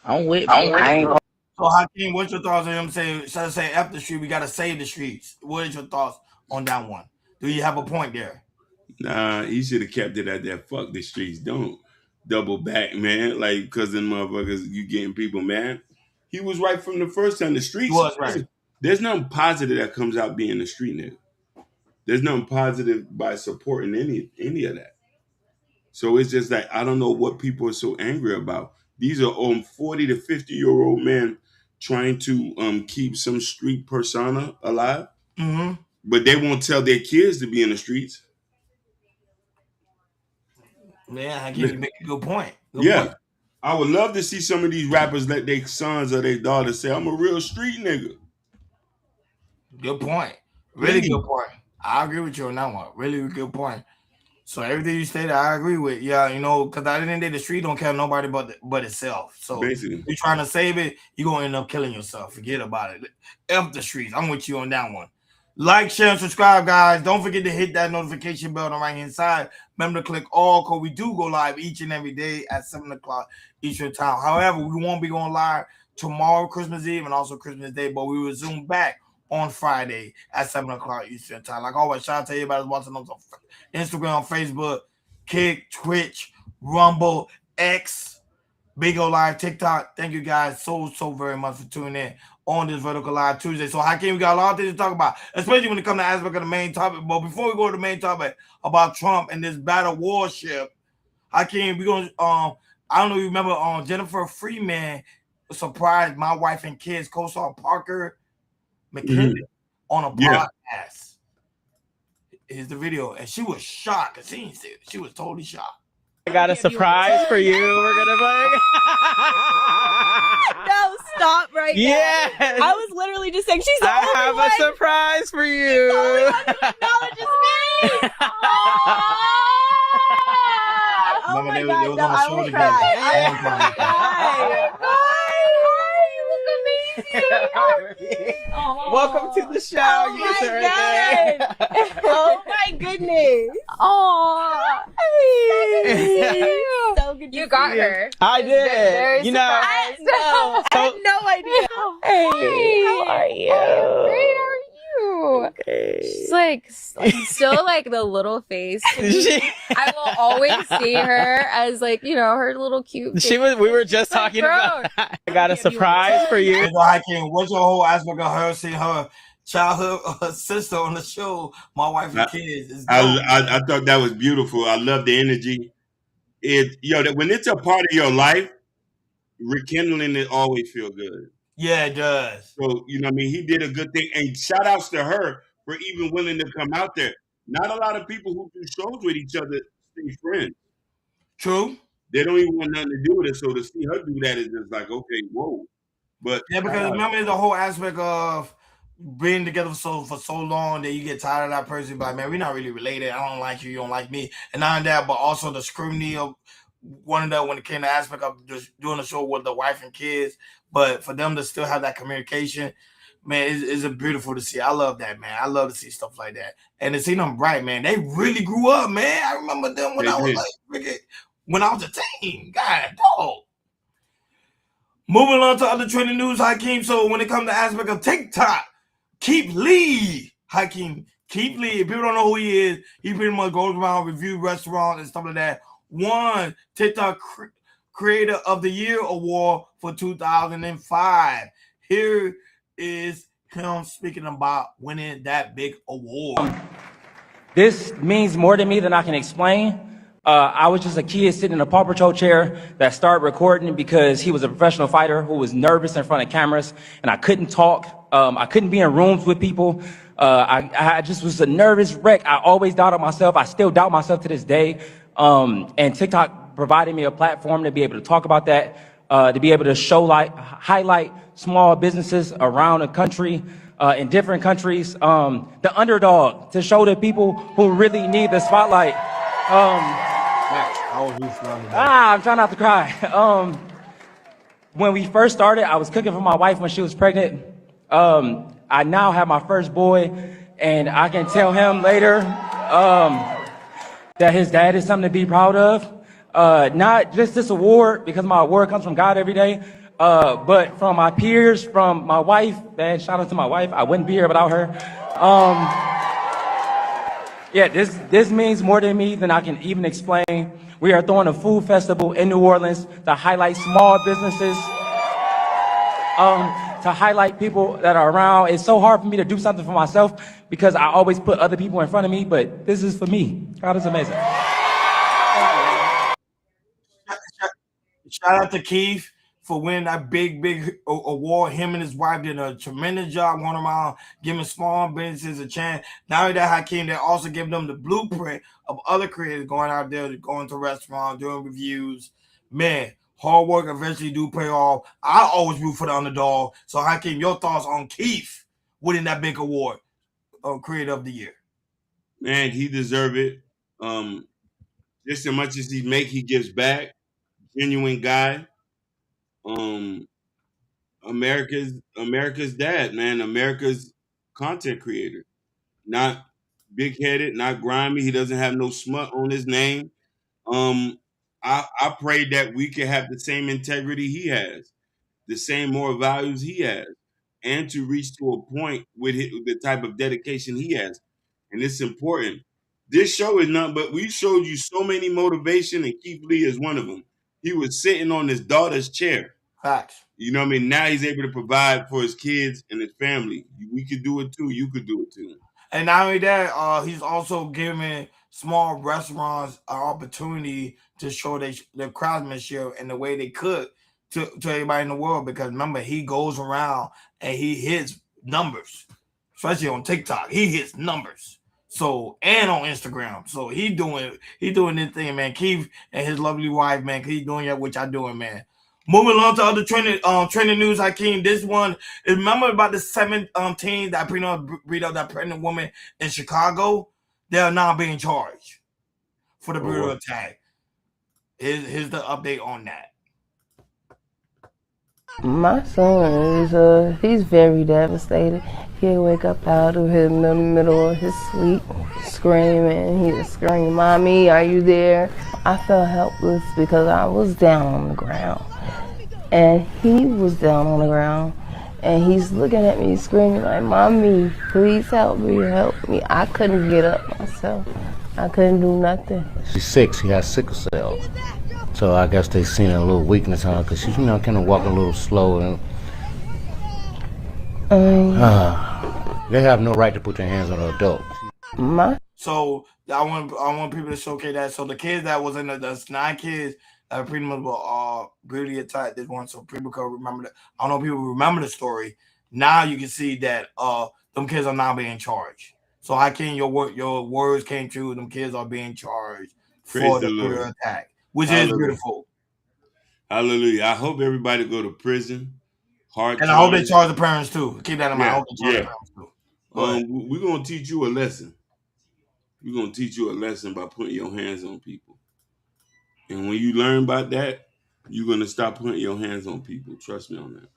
Speaker 18: I ain't.
Speaker 1: So Hakeem, what's your thoughts on him saying instead of saying "F the street," we gotta save the streets? What is your thoughts on that one? Do you have a point there?
Speaker 2: Nah, he should have kept it at that. Fuck the streets. Don't double back, man. Like, because them motherfuckers, you getting people mad. He was right from the first time. The streets.
Speaker 1: He was right.
Speaker 2: There's nothing positive that comes out being a street nigga. There's nothing positive by supporting any of that. So it's just like, I don't know what people are so angry about. These are 40 to 50-year-old men trying to keep some street persona alive.
Speaker 1: Mm-hmm.
Speaker 2: But they won't tell their kids to be in the streets.
Speaker 1: Yeah, I can make a good point.
Speaker 2: Point. I would love to see some of these rappers let their sons or their daughters say, "I'm a real street nigga."
Speaker 1: Good point. Really good point. I agree with you on that one. Really good point. So everything you stated, I agree with. Yeah, because at the end of the day, the street don't care nobody but itself. So
Speaker 2: basically,
Speaker 1: if you're trying to save it, you're gonna end up killing yourself. Forget about it. F the streets. I'm with you on that one. Like, share, and subscribe, guys. Don't forget to hit that notification bell on the right-hand side. Remember to click all, because we do go live each and every day at 7 o'clock Eastern time. However, we won't be going live tomorrow, Christmas Eve, and also Christmas Day, but we will resume back on Friday at 7 o'clock Eastern time. Like always, shout out to everybody that's watching us on Instagram, Facebook, Kick, Twitch, Rumble, X, Big O Live, TikTok. Thank you guys so very much for tuning in on this Vertical Live Tuesday. So Hakeem, we got a lot of things to talk about, especially when it comes to aspect of the main topic. But before we go to the main topic about Trump and this battle warship, Hakeem, we're gonna I don't know if you remember Jennifer Freeman surprised my wife and kids co-star Parker McKinnon on a podcast. Here's the video, and she was shocked because she was totally shocked.
Speaker 19: I got a surprise for you. We're gonna play.
Speaker 20: No, stop right now.
Speaker 19: Yes.
Speaker 20: I was literally just saying she's the only
Speaker 19: I have
Speaker 20: one.
Speaker 19: a surprise for you.
Speaker 20: She's the only one who acknowledges me. Oh my God, no, I will cry. I will cry.
Speaker 19: Oh, welcome to the show. Oh
Speaker 20: my God. Oh my goodness. Oh, so good.
Speaker 16: You got her.
Speaker 19: I did. You know,
Speaker 20: I had no idea.
Speaker 16: Hey,
Speaker 20: how are you?
Speaker 16: Great, how are you?
Speaker 19: Okay.
Speaker 16: She's like still like the little face. I will always see her as like, her little cute.
Speaker 19: We were just talking about that. I got a surprise for you.
Speaker 1: What's your whole aspect of her seeing her childhood sister on the show, my wife and kids?
Speaker 2: I thought that was beautiful. I love the energy. When it's a part of your life, rekindling it always feel good.
Speaker 1: Yeah, it does.
Speaker 2: So, he did a good thing. And shout outs to her for even willing to come out there. Not a lot of people who do shows with each other stay friends.
Speaker 1: True.
Speaker 2: They don't even want nothing to do with it. So to see her do that is just like, okay, whoa. But
Speaker 1: yeah, because remember the whole aspect of being together for so long that you get tired of that person. But man, we're not really related. I don't like you. You don't like me. And not only that, but also the scrutiny of one of the when it came to aspect of just doing a show with the wife and kids. But for them to still have that communication, man, it's beautiful to see. I love that, man. I love to see stuff like that. And to see them bright, man. They really grew up, man. I remember them when I was a teen. God, dog. Moving on to other trending news, Hakeem. So when it comes to aspect of TikTok, Keep Lee, Hakeem, Keep Lee. If people don't know who he is, he pretty much goes around, review restaurants and stuff like that. Won TikTok Creator of the Year award for 2005. Here is him speaking about winning that big award.
Speaker 19: This means more to me than I can explain. I was just a kid sitting in a Paw Patrol chair that started recording because he was a professional fighter who was nervous in front of cameras, and I couldn't talk. I couldn't be in rooms with people. I just was a nervous wreck. I always doubted myself. I still doubt myself to this day. And TikTok provided me a platform to be able to talk about that, to be able to highlight small businesses around the country, in different countries, the underdog, to show the people who really need the spotlight. I'm trying not to cry. When we first started, I was cooking for my wife when she was pregnant. I now have my first boy, and I can tell him later that his dad is something to be proud of. Not just this award, because my award comes from God every day, but from my peers, from my wife. Man, shout out to my wife. I wouldn't be here without her. Yeah, this means more to me than I can even explain. We are throwing a food festival in New Orleans to highlight small businesses, to highlight people that are around. It's so hard for me to do something for myself because I always put other people in front of me, but this is for me. God is amazing.
Speaker 1: Shout out to Keith for winning that big award. Him and his wife did a tremendous job going around giving small businesses a chance. Not only that, Hakeem, they also give them the blueprint of other creators going out there, going to restaurants, doing reviews. Man, hard work eventually do pay off. I always root for the underdog. So, Hakeem, your thoughts on Keith winning that big award of Creator of the Year?
Speaker 2: Man, he deserved it. Just as much as he gives back. Genuine guy. America's dad, man. America's content creator. Not big headed, not grimy. He doesn't have no smut on his name. I pray that we can have the same integrity he has, the same moral values he has, and to reach to a point with the type of dedication he has. And it's important. This show is nothing but we showed you so many motivation, and Keith Lee is one of them. He was sitting on his daughter's chair.
Speaker 1: Facts.
Speaker 2: You know what I mean? Now he's able to provide for his kids and his family. We could do it too. You could do it too.
Speaker 1: And not only that, he's also giving small restaurants an opportunity to show their craftsmanship and the way they cook to everybody in the world. Because remember, he goes around and he hits numbers, especially on TikTok. He hits numbers. So and on Instagram. So he doing this thing, man. Keith and his lovely wife, man. He's doing that, which I'm doing, man. Moving on to other trending news, Hakeem. This one is, remember about the 17 that breed up that pregnant woman in Chicago? They are now being charged for the brutal attack. Here's the update on that.
Speaker 21: My son is he's very devastated. He'll wake up out of his middle of his sleep screaming. He'll scream, "Mommy, are you there?" I felt helpless because I was down on the ground. And he was down on the ground. And he's looking at me screaming like, "Mommy, please help me, help me." I couldn't get up myself. I couldn't do nothing.
Speaker 22: She's sick. She has sickle cell. So I guess they seen a little weakness on her because she's, kind of walking a little slow. And they have no right to put their hands on an adult.
Speaker 1: So I want people to showcase that. So the kids that was in the 9 kids that pretty much were brutally attacked this one, so people can remember that. I don't know if people remember the story. Now you can see that them kids are now being charged. So how can your words came true? Them kids are being charged for the brutal attack, which is beautiful.
Speaker 2: Hallelujah. I hope everybody go to prison.
Speaker 1: And I hope they charge the parents too. Keep that in mind. I hope they charge the parents too.
Speaker 2: We're going to teach you a lesson. We're going to teach you a lesson by putting your hands on people. And when you learn about that, you're going to stop putting your hands on people. Trust me on that.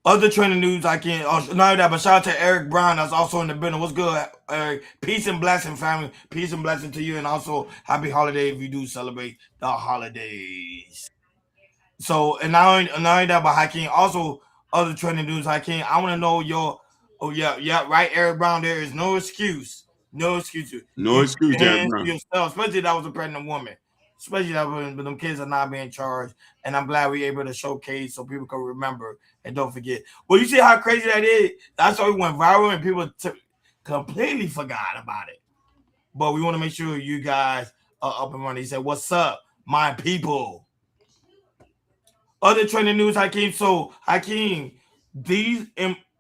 Speaker 1: Other trending news I can't. Not that, but shout out to Eric Brown that's also in the building. What's good, Eric? Peace and blessing, family. Peace and blessing to you, and also happy holiday if you do celebrate the holidays. So, and not only that, but Hakeem, also other trending news, Hakeem. I want to know your. Oh yeah, right, Eric Brown. There is no excuse. No excuse.
Speaker 2: No excuse, Eric Brown.
Speaker 1: Yourself, especially that was a pregnant woman. especially that when them kids are not being charged. And I'm glad we're able to showcase so people can remember and don't forget. Well, you see how crazy that is? That's why we went viral and people completely forgot about it. But we want to make sure you guys are up and running. He said, "What's up, my people?" Other trending news, Hakeem. So, Hakeem, these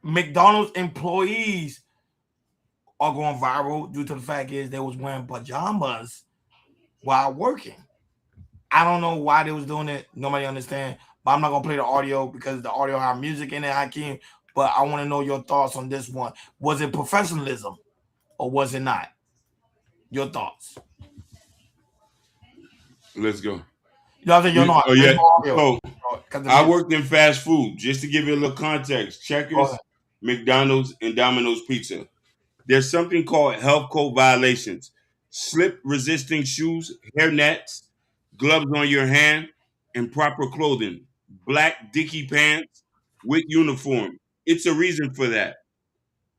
Speaker 1: McDonald's employees are going viral due to the fact is they was wearing pajamas while working. I don't know why they was doing it. Nobody understand. But I'm not gonna play the audio because the audio have music in it, Hakeem. But I want to know your thoughts on this one. Was it professionalism or was it not? Your thoughts.
Speaker 2: Let's go.
Speaker 1: Y'all think you're not.
Speaker 2: Oh yeah.
Speaker 1: So,
Speaker 2: I worked in fast food. Just to give you a little context, Checkers, McDonald's, and Domino's Pizza. There's something called health code violations: slip-resisting shoes, hair nets, gloves on your hand, improper clothing, black dicky pants with uniform. It's a reason for that.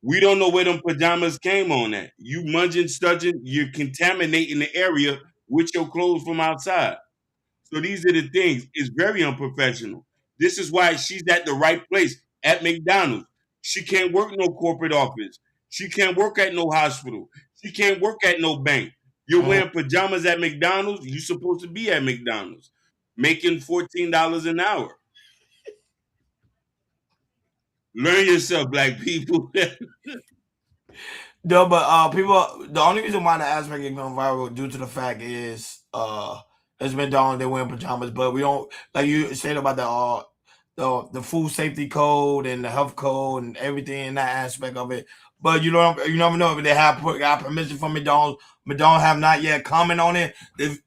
Speaker 2: We don't know where them pajamas came on at. You munging, studging, you're contaminating the area with your clothes from outside. So these are the things. It's very unprofessional. This is why she's at the right place at McDonald's. She can't work no corporate office. She can't work at no hospital. She can't work at no bank. You're wearing pajamas at McDonald's. You're supposed to be at McDonald's making $14 an hour. Learn yourself, black people.
Speaker 1: No, but people. The only reason why the aspect is going viral due to the fact is it's McDonald's, they wearing pajamas, but we don't like you said about the food safety code and the health code and everything in that aspect of it. But you never know if they got permission from McDonald's. McDonald's have not yet comment on it. This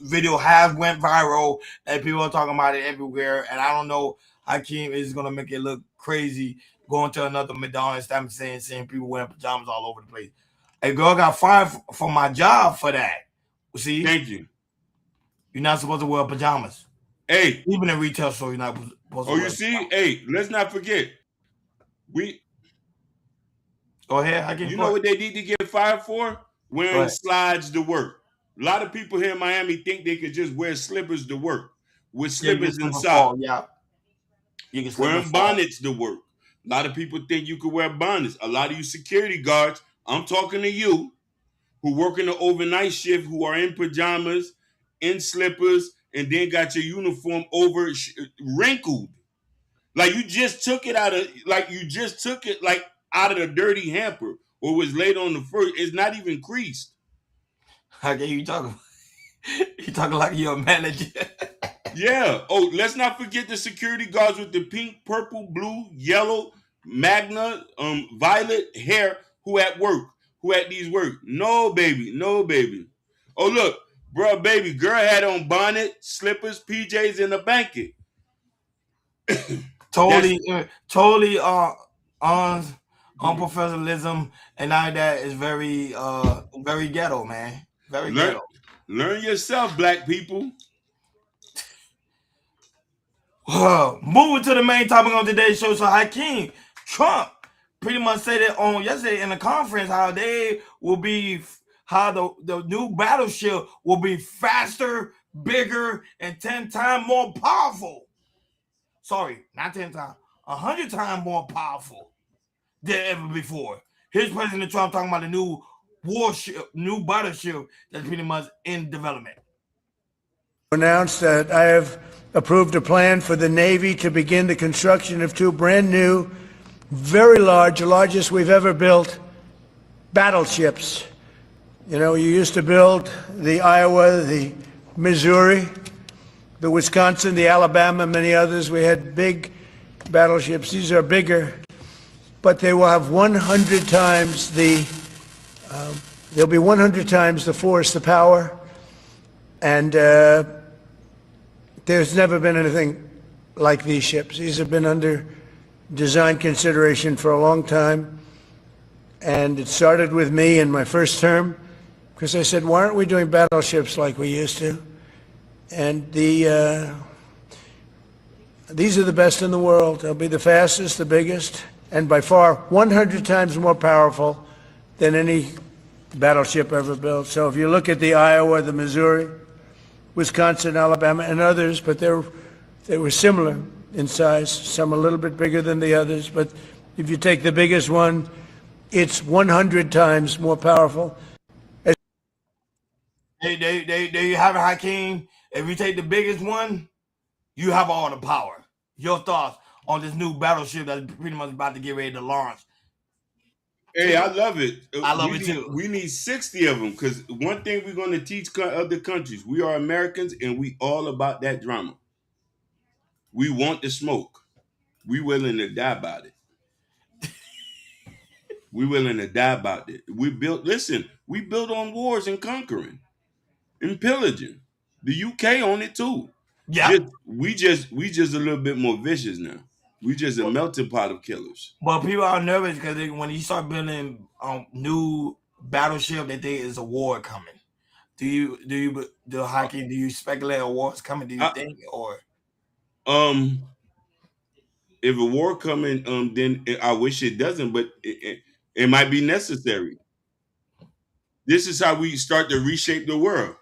Speaker 1: video has went viral and people are talking about it everywhere. And I don't know, Hakeem is gonna make it look crazy going to another McDonald's and seeing people wearing pajamas all over the place. A girl got fired from my job for that. See?
Speaker 2: Thank you.
Speaker 1: You're not supposed to wear pajamas.
Speaker 2: Hey.
Speaker 1: Even in retail store, you're not supposed to wear
Speaker 2: you see? Hey, let's not forget.
Speaker 1: Go ahead.
Speaker 2: You know what they need to get fired for? Wearing slides to work. A lot of people here in Miami think they could just wear slippers to work. With slippers and socks.
Speaker 1: Yeah. You can
Speaker 2: wearing bonnets to work. A lot of people think you could wear bonnets. A lot of you security guards, I'm talking to you, who work in the overnight shift, who are in pajamas, in slippers, and then got your uniform over wrinkled. Like you just took it out of the dirty hamper or was laid on the first. It's not even creased.
Speaker 1: How can you talking? You talking like you're a manager.
Speaker 2: Yeah. Oh, let's not forget the security guards with the pink, purple, blue, yellow, magna, violet hair who at work, who at these work. No, baby. No, baby. Oh, look, bro, baby, girl had on bonnet, slippers, PJs, and a blanket.
Speaker 1: Totally unprofessionalism, and now that is very very ghetto, man. Very ghetto.
Speaker 2: Learn yourself, black people.
Speaker 1: Moving to the main topic on today's show. So Hakeem, Trump pretty much said it on yesterday in the conference how they will be, how the new battleship will be faster, bigger, and 10 times more powerful. Sorry, not 10 times, 100 times more powerful than ever before. Here's President Trump talking about the new warship, new battleship that's pretty much in development.
Speaker 6: Announced that I have approved a plan for the Navy to begin the construction of two brand new, very large, the largest we've ever built, battleships. You know, you used to build the Iowa, the Missouri, the Wisconsin, the Alabama, many others. We had big battleships. These are bigger, but they will have 100 times they'll be 100 times the force, the power, and there's never been anything like these ships. These have been under design consideration for a long time, and it started with me in my first term, because I said, why aren't we doing battleships like we used to? And these are the best in the world. They'll be the fastest, the biggest, and by far 100 times more powerful than any battleship ever built. So if you look at the Iowa, the Missouri, Wisconsin, Alabama, and others, but they were similar in size, some a little bit bigger than the others. But if you take the biggest one, it's 100 times more powerful.
Speaker 1: There you have it, Hakeem. If you take the biggest one, you have all the power. Your thoughts on this new battleship that's pretty much about to get ready to launch?
Speaker 2: Hey, I love it.
Speaker 1: I love it too.
Speaker 2: We need 60 of them because one thing we're going to teach other countries, we are Americans and we all about that drama. We want the smoke. We willing to die about it. We willing to die about it. We built on wars and conquering and pillaging. The UK on it too.
Speaker 1: Yeah.
Speaker 2: We just a little bit more vicious now. We just a melting pot of killers.
Speaker 1: But people are nervous because when you start building new battleship, they think it's a war coming. Do you speculate a war is coming? Do you think or?
Speaker 2: If a war coming, then I wish it doesn't, but it might be necessary. This is how we start to reshape the world.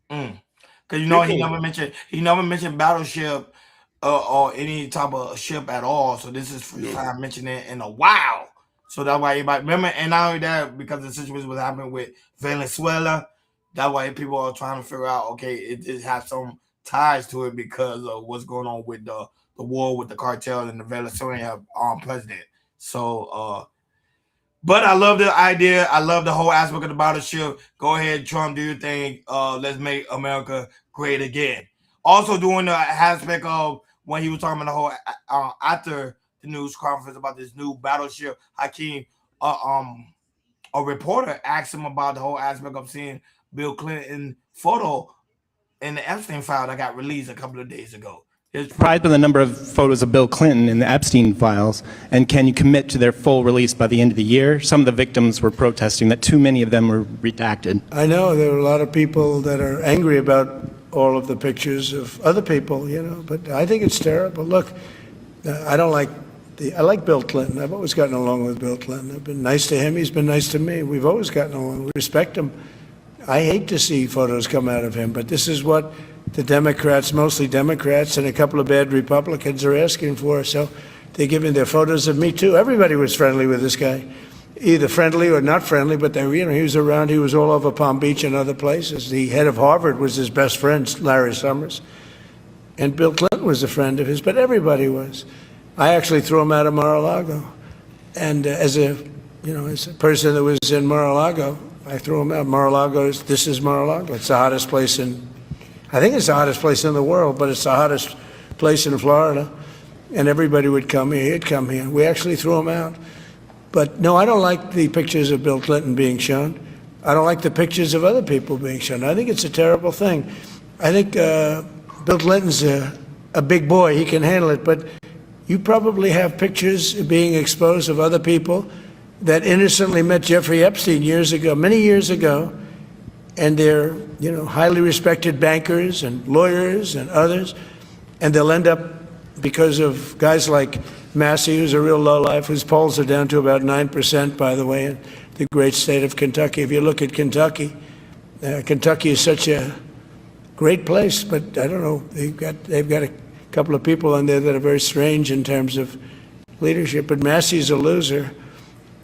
Speaker 1: Because he never mentioned battleship or any type of ship at all. So this is first time mentioning it in a while. So that's why everybody remember, and not only that, because the situation was happening with Venezuela, that's why people are trying to figure out, okay, it just has some ties to it because of what's going on with the war with the cartel and the Venezuelan president. So but I love the idea. I love the whole aspect of the battleship. Go ahead, Trump, do your thing. Let's make America great again. Also doing the aspect of when he was talking about the whole after the news conference about this new battleship, Hakeem, a reporter asked him about the whole aspect of seeing Bill Clinton photo in the Epstein file that got released a couple of days ago.
Speaker 4: Surprised by the number of photos of Bill Clinton in the Epstein files, and can you commit to their full release by the end of the year? Some of the victims were protesting that too many of them were redacted.
Speaker 6: I know there are a lot of people that are angry about all of the pictures of other people, but I think it's terrible. Look, I like Bill Clinton. I've always gotten along with Bill Clinton. I've been nice to him. He's been nice to me. We've always gotten along. We respect him. I hate to see photos come out of him, but this is what the Democrats, mostly Democrats, and a couple of bad Republicans are asking for. So they're giving their photos of me too. Everybody was friendly with this guy, either friendly or not friendly, but he was around. He was all over Palm Beach and other places. The head of Harvard was his best friend, Larry Summers, and Bill Clinton was a friend of his. But everybody was. I actually threw him out of Mar-a-Lago, and as a person that was in Mar-a-Lago, I threw him out. This is Mar-a-Lago. It's the hottest place I think it's the hottest place in the world, but it's the hottest place in Florida. And everybody would come here. He'd come here. We actually threw him out. But no, I don't like the pictures of Bill Clinton being shown. I don't like the pictures of other people being shown. I think it's a terrible thing. I think Bill Clinton's a big boy. He can handle it. But you probably have pictures being exposed of other people that innocently met Jeffrey Epstein many years ago, and they're highly respected bankers and lawyers and others, and they'll end up, because of guys like Massey, who's a real lowlife, whose polls are down to about 9%, by the way, in the great state of Kentucky. If you look at Kentucky, Kentucky is such a great place, but I don't know, they've got a couple of people on there that are very strange in terms of leadership, but Massey's a loser,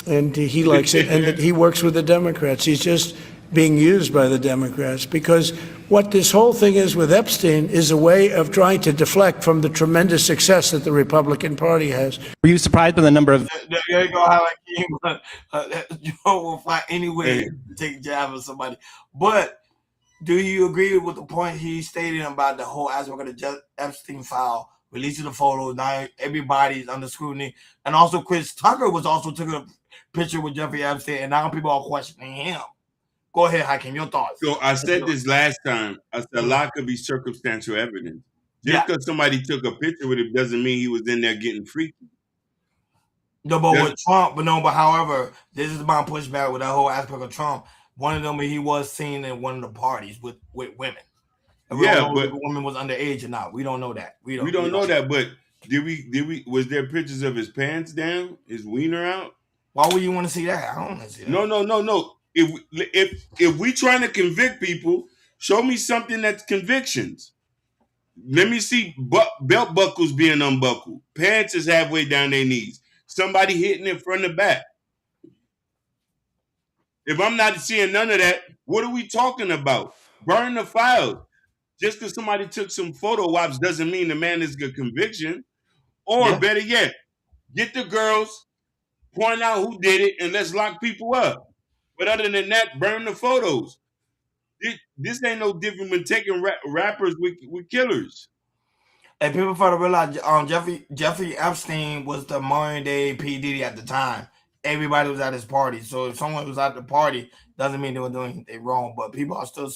Speaker 6: and he likes it, and he works with the Democrats. He's just being used by the Democrats, because what this whole thing is with Epstein is a way of trying to deflect from the tremendous success that the Republican Party has.
Speaker 4: Were you surprised by the number of...
Speaker 1: There you go, Joe will find any way to take a jab at somebody. But do you agree with the point he stated about the whole aspect of the Epstein file, releasing the photos, now everybody's under scrutiny, and also Chris Tucker was also took a picture with Jeffrey Epstein, and now people are questioning him. Go ahead, Hakeem, your thoughts.
Speaker 2: So I said this last time. I said a lot could be circumstantial evidence. Just because somebody took a picture with him doesn't mean he was in there getting freaky.
Speaker 1: No, but with Trump, but however, this is my pushback with that whole aspect of Trump. One of them, he was seen in one of the parties with women. And we don't know if the woman was underage or not. We don't know that. We don't
Speaker 2: know that. But did we? Was there pictures of his pants down, his wiener out?
Speaker 1: Why would you want to see that? I don't want to see that.
Speaker 2: No. If we trying to convict people, Show me something that's convictions. Let me see belt buckles being unbuckled. Pants is halfway down their knees. Somebody hitting it from the back. If I'm not seeing none of that, what are we talking about? Burn the files. Just because somebody took some photo ops doesn't mean the man is a conviction. Or better yet, get the girls, point out who did it, and let's lock people up. But other than that, burn the photos. This ain't no different than taking rappers with killers.
Speaker 1: And people fail to realize Jeffrey Epstein was the modern day P. Diddy at the time. Everybody was at his party. So if someone was at the party, doesn't mean they were doing anything wrong. But people are still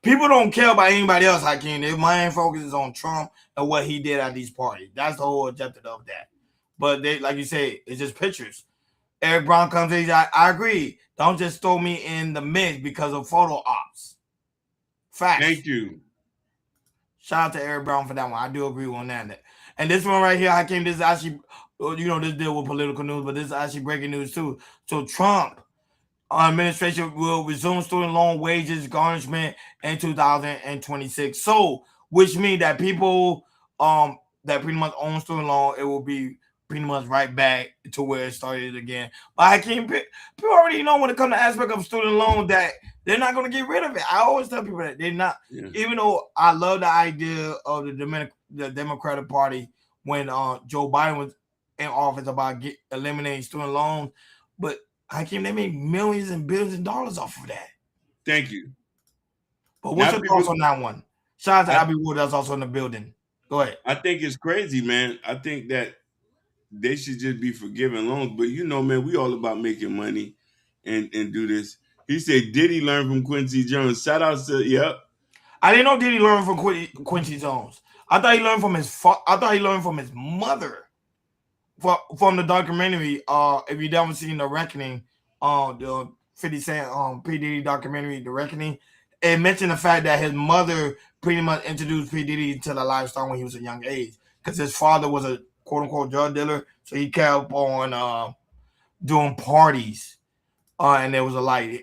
Speaker 1: people don't care about anybody else, Hakeem. Their main focus is on Trump and what he did at these parties. That's the whole objective of that. But they, like you say, it's just pictures. Eric Brown comes in, I agree. Don't just throw me in the mix because of photo ops. Facts.
Speaker 2: Thank you.
Speaker 1: Shout out to Eric Brown for that one. I do agree on that. And this one right here, Hakeem, this is actually, this deal with political news, but this is actually breaking news too. So Trump administration will resume student loan wages garnishment in 2026. So, which means that people that pretty much own student loan, it will be pretty much right back to where it started again. But Hakeem, people already know when it comes to aspect of student loan that they're not going to get rid of it. I always tell people that they're not. Yeah. Even though I love the idea of the Democratic Party when Joe Biden was in office about eliminating student loans, but Hakeem, they made millions and billions of dollars off of that.
Speaker 2: Thank you.
Speaker 1: But what's your thoughts on that one? Shout out to Abby Wood, that's also in the building. Go ahead.
Speaker 2: I think it's crazy, man. I think that they should just be forgiving loans. But man, we all about making money and do this. He said, Diddy learned from Quincy Jones. Shout out to, yep.
Speaker 1: I didn't know Diddy learned from Quincy Jones. I thought he learned from his mother. From the documentary, if you haven't seen The Reckoning, the 50 Cent P. Diddy documentary, The Reckoning, it mentioned the fact that his mother pretty much introduced P. Diddy to the lifestyle when he was a young age. Because his father was a quote-unquote drug dealer, so he kept on doing parties. And there was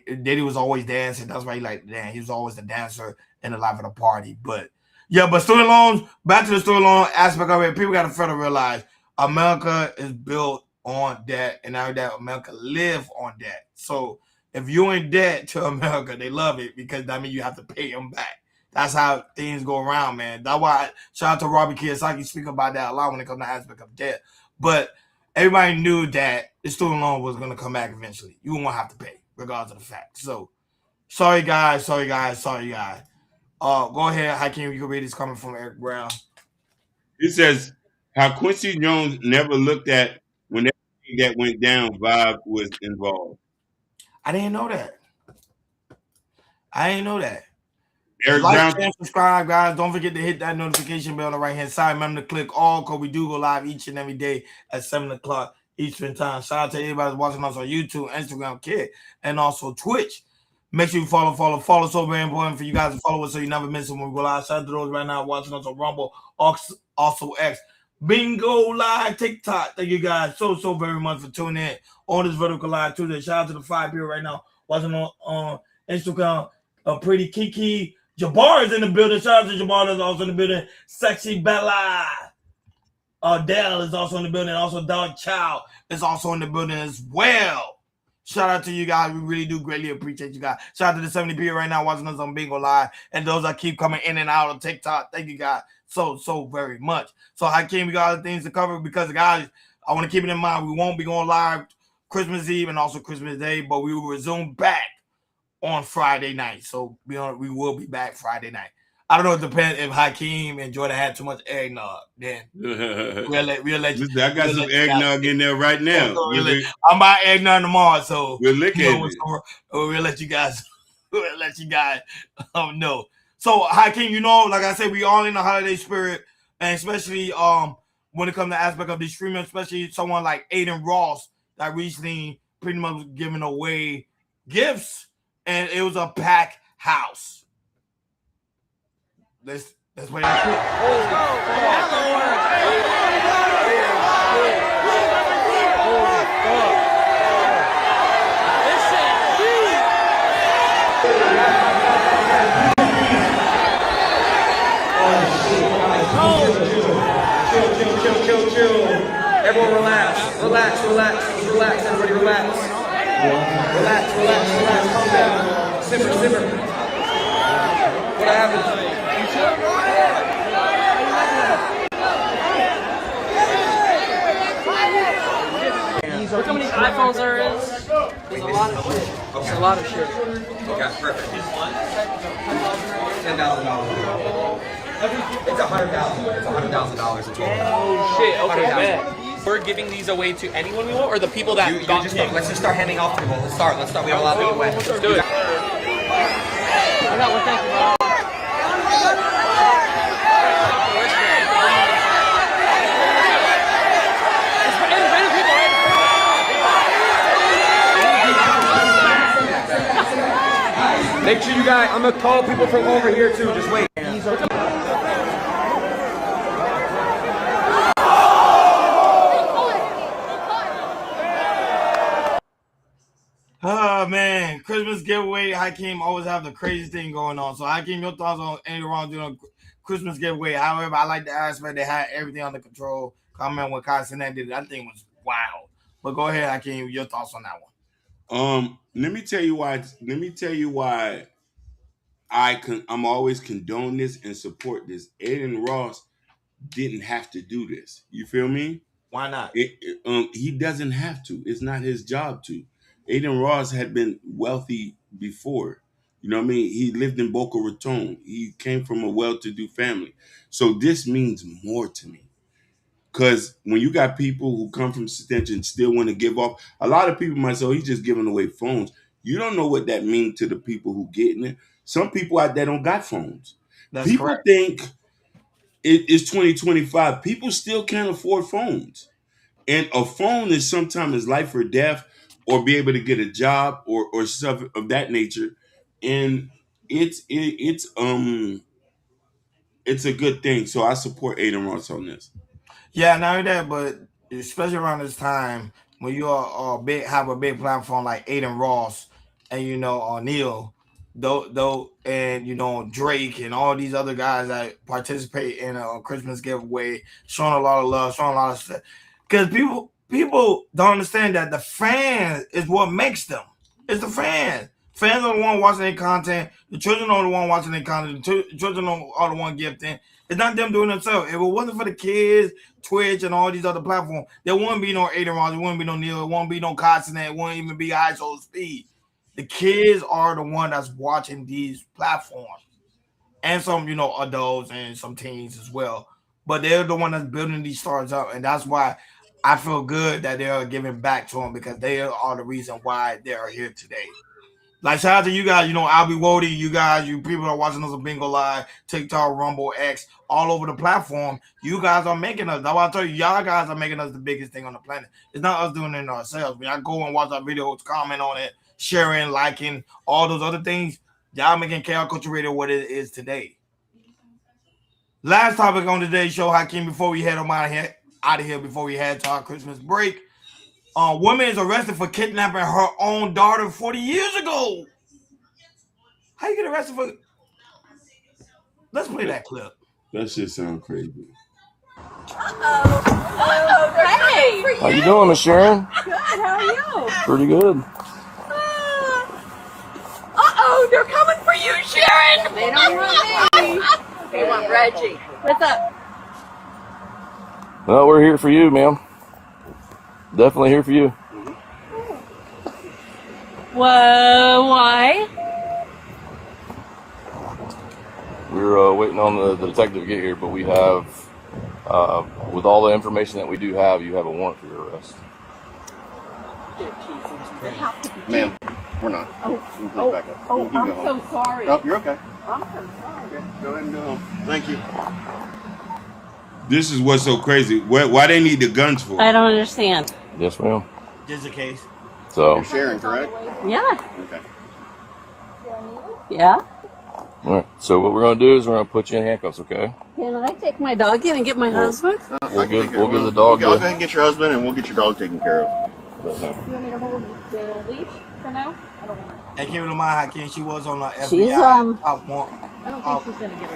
Speaker 1: Diddy was always dancing. That's why he liked to dance. He was always the dancer in the life of the party. But student loans, back to the student loan aspect of it, people got to realize America is built on debt, and now that America live on debt. So if you're in debt to America, they love it because that means you have to pay them back. That's how things go around, man. That's why shout out to Robert Kiyosaki speak about that a lot when it comes to the aspect of debt. But everybody knew that the student loan was going to come back eventually. You won't have to pay, regardless of the fact. So, sorry guys. Go ahead, Hakeem. You can read this coming from Eric Brown.
Speaker 2: He says, how Quincy Jones never looked at when everything that went down, Vibe was involved.
Speaker 1: I didn't know that.
Speaker 2: Eric
Speaker 1: Like,
Speaker 2: Brown.
Speaker 1: share, subscribe, guys. Don't forget to hit that notification bell on the right-hand side. Remember to click all, because we do go live each and every day at 7 o'clock Eastern time. Shout out to everybody that's watching us on YouTube, Instagram, Kid, and also Twitch. Make sure you follow. So very important for you guys to follow us so you never miss it when we go live. Shout out to those right now watching us on Rumble, also X, Bingo Live, TikTok. Thank you guys so very much for tuning in on this vertical live Tuesday. Shout out to the 5 people right now watching on Instagram. Pretty Kiki. Jabbar is in the building. Shout out to Jabbar that's also in the building. Sexy Bella. Dell is also in the building. Also, Dog Chow is also in the building as well. Shout out to you guys. We really do greatly appreciate you guys. Shout out to the 70 people right now watching us on Bingo Live. And those that keep coming in and out of TikTok. Thank you guys so very much. So Hakeem, we got other things to cover because, guys, I want to keep it in mind. We won't be going live Christmas Eve and also Christmas Day, but we will resume back on Friday night. So we will be back Friday night. I don't know. It depends if Hakeem and Jordan had too much eggnog. Then we'll let you.
Speaker 2: Listen, I got some eggnog in there right now.
Speaker 1: I'm buying eggnog tomorrow, so
Speaker 2: we'll look at it.
Speaker 1: We'll let you guys. Know. So Hakeem, like I said, we all in the holiday spirit, and especially when it comes to the aspect of the streaming, especially someone like Aiden Ross that recently pretty much giving away gifts. And it was a packed house. Let's play that clip.
Speaker 3: Relax, everybody relax. Relax, calm down. Simmer. What happened?
Speaker 7: Look how many iPhones there is. There's a lot of shit. There's a lot of shit.
Speaker 3: Okay, perfect. $10,000. It's $100,000. It's $100,000 in total.
Speaker 7: Oh shit. Okay,
Speaker 3: 100,000.
Speaker 7: bet. We're giving these away to anyone we want, or the people that
Speaker 3: You
Speaker 7: got
Speaker 3: just
Speaker 7: kicked?
Speaker 3: let's just start handing off people. Let's start. We have a lot of people win.
Speaker 7: Let's do it. I got one. Thank you, bro.
Speaker 3: Make sure you guys, I'm gonna call people from over here too. Just wait.
Speaker 1: Oh man, Christmas giveaway. Hakeem always have the craziest thing going on. So Hakeem, your thoughts on any wrong doing a Christmas giveaway? However, I like the aspect they had everything under control. Comment when Castanet did it. That thing was wild. But go ahead, Hakeem, your thoughts on that one.
Speaker 2: Let me tell you why I'm always condone this and support this. Aiden Ross didn't have to do this. You feel me?
Speaker 1: Why not?
Speaker 2: He doesn't have to. It's not his job to. Aiden Ross had been wealthy before. You know what I mean? He lived in Boca Raton. He came from a well-to-do family. So this means more to me. Because when you got people who come from extension still want to give off, a lot of people might say, oh, he's just giving away phones. You don't know what that means to the people who getting it. Some people out there don't got phones.
Speaker 1: That's
Speaker 2: people
Speaker 1: correct.
Speaker 2: think it's 2025. People still can't afford phones. And a phone is sometimes life or death, or be able to get a job or stuff of that nature. And it's a good thing. So I support Aiden Ross on this.
Speaker 1: Yeah, not only that, but especially around this time when you are have a big platform like Aiden Ross and Neil, though, and Drake and all these other guys that participate in a Christmas giveaway, showing a lot of love, showing a lot of stuff, because people don't understand that the fans is what makes them. It's the fans. Fans are the one watching their content. The children are the one watching their content. The children are the one gifting. It's not them doing it themselves. If it wasn't for the kids, Twitch, and all these other platforms, there wouldn't be no Aiden Ross, there wouldn't be no Neil, there wouldn't be no Consonant, it wouldn't even be High Soul Speed. The kids are the one that's watching these platforms. And some, adults and some teens as well. But they're the one that's building these stars up. And that's why I feel good that they are giving back to them, because they are the reason why they are here today. Like, shout out to you guys, Albie Wody, you guys, you people that are watching us on Bingo Live, TikTok, Rumble, X, all over the platform. You guys are making us. That's why I tell you, y'all guys are making us the biggest thing on the planet. It's not us doing it ourselves. When I go and watch our videos, comment on it, sharing, liking, all those other things, y'all making Chaos Culture Radio what it is today. Last topic on today's show, Hakeem, before we head out of here, before we head to our Christmas break. Woman is arrested for kidnapping her own daughter 40 years ago. How you get arrested for? Let's play that clip.
Speaker 2: That shit sound crazy.
Speaker 23: Hey.
Speaker 24: How you doing, Miss Sharon?
Speaker 23: Good. How are you?
Speaker 24: Pretty good.
Speaker 23: They're coming for you, Sharon. They don't want me. They want Reggie. What's up?
Speaker 24: Well, we're here for you, ma'am. Definitely here for you.
Speaker 23: Whoa, why?
Speaker 24: We're waiting on the detective to get here, but we have, with all the information that we do have, you have a warrant for your arrest.
Speaker 23: Ma'am,
Speaker 24: we're not.
Speaker 23: I'm so sorry.
Speaker 24: Oh, you're okay.
Speaker 23: I'm so sorry.
Speaker 24: Okay, go ahead and go home. Thank you.
Speaker 2: This is what's so crazy. Why they need the guns for?
Speaker 23: I don't understand.
Speaker 24: Yes, ma'am.
Speaker 1: Just in case.
Speaker 24: So. You're Sharon, correct?
Speaker 23: Yeah.
Speaker 24: Okay.
Speaker 23: Yeah.
Speaker 24: All right. So what we're gonna do is we're gonna put you in handcuffs, okay?
Speaker 23: Can I take my dog in and get my husband?
Speaker 24: We'll give the dog.
Speaker 23: Go
Speaker 24: ahead and get your husband, and we'll get your dog taken care of.
Speaker 23: You want me to hold the leash for now? I don't want to.
Speaker 1: And keep in mind, Hakeem, she was on the FBI.
Speaker 23: She's, I don't think she's gonna get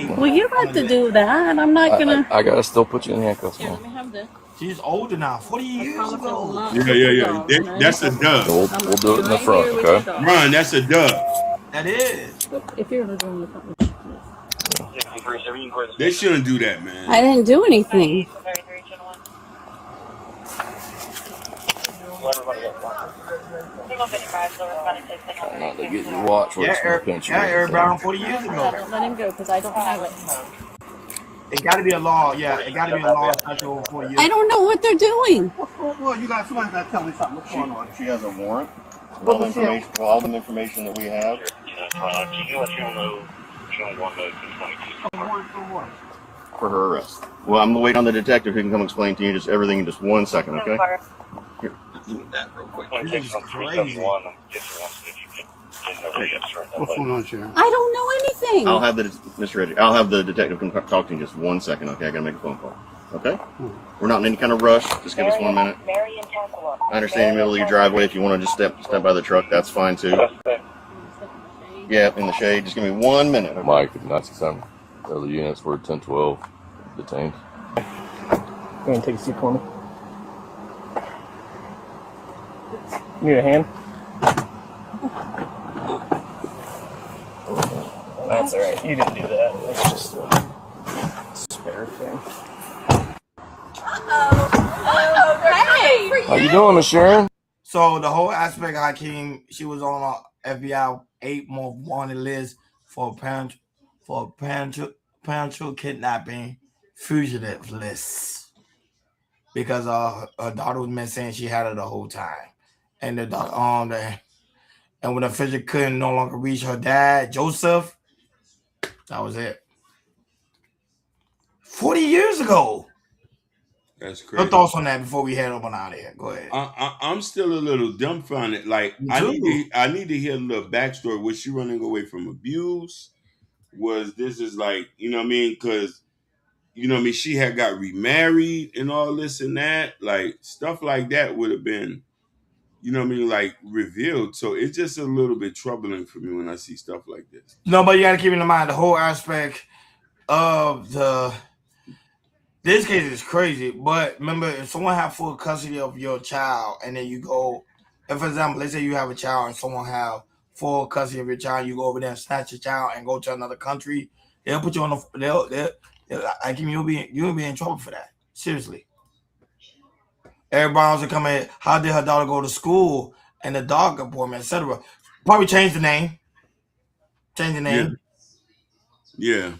Speaker 23: away. Well, you have to do that. I'm not gonna.
Speaker 24: I gotta still put you in handcuffs,
Speaker 23: Here,
Speaker 24: man.
Speaker 23: let me have this.
Speaker 1: She's older now. 40 years ago.
Speaker 2: Yeah. That's a dub.
Speaker 24: We'll do it in the front, okay?
Speaker 2: Ron, that's a dub.
Speaker 1: That is.
Speaker 23: If you're doing the
Speaker 2: They shouldn't do that, man.
Speaker 23: I didn't do anything.
Speaker 24: Not to get your watch where it's going to pinch you.
Speaker 1: Eric Brown 40 years ago.
Speaker 23: Let him go because I don't have it.
Speaker 1: It got to be a law. Yeah, it got to be a law especially over 40 years.
Speaker 23: I don't know what they're doing.
Speaker 20: Well, you got somebody got to tell me something. What's going on?
Speaker 9: She has a warrant. All the information that we have. For her arrest. Well, I'm waiting on the detective who can come explain to you just everything in just 1 second, okay? Here.
Speaker 1: That real quick. This is crazy.
Speaker 20: What's going on, Sharon?
Speaker 23: I don't know anything.
Speaker 9: I'll have Mr. Reggie. I'll have the detective come talk to you in just 1 second, okay? I gotta make a phone call. Okay? We're not in any kind of rush. Just give us 1 minute. I understand in the middle of your driveway. If you want to just step by the truck, that's fine too. Yeah, in the shade. Just give me 1 minute. Okay?
Speaker 24: Mike, 967. Other units were 1012 detained.
Speaker 4: Go and take a seat for me. Need a hand? That's all right. You didn't do that. It's just a spare thing.
Speaker 24: How you doing, Miss Sharon?
Speaker 1: So the whole aspect of Hakeem, she was on a FBI 8-month wanted list for parental kidnapping fugitive list because her daughter was missing. She had her the whole time, and and when the official couldn't no longer reach her dad, Joseph, that was it. 40 years ago.
Speaker 2: That's crazy.
Speaker 1: Your thoughts on that before we head up and out of here? Go ahead.
Speaker 2: I'm still a little dumbfounded. Like I need to hear a little backstory. Was she running away from abuse? Was this is like, you know what I mean? Because, you know what I mean, she had got remarried and all this and that. Like stuff like that would have been, you know what I mean, like revealed. So it's just a little bit troubling for me when I see stuff like this.
Speaker 1: No, but you got to keep in mind the whole aspect of this case is crazy. But remember, if someone have full custody of your child and then you go, if for example, let's say you have a child and someone have full custody of your child, you go over there and snatch your child and go to another country, they'll put you on you'll be in trouble for that. Seriously. Everybody else will come in. How did her daughter go to school and the dog appointment, etc. Probably change the name.
Speaker 2: Yeah.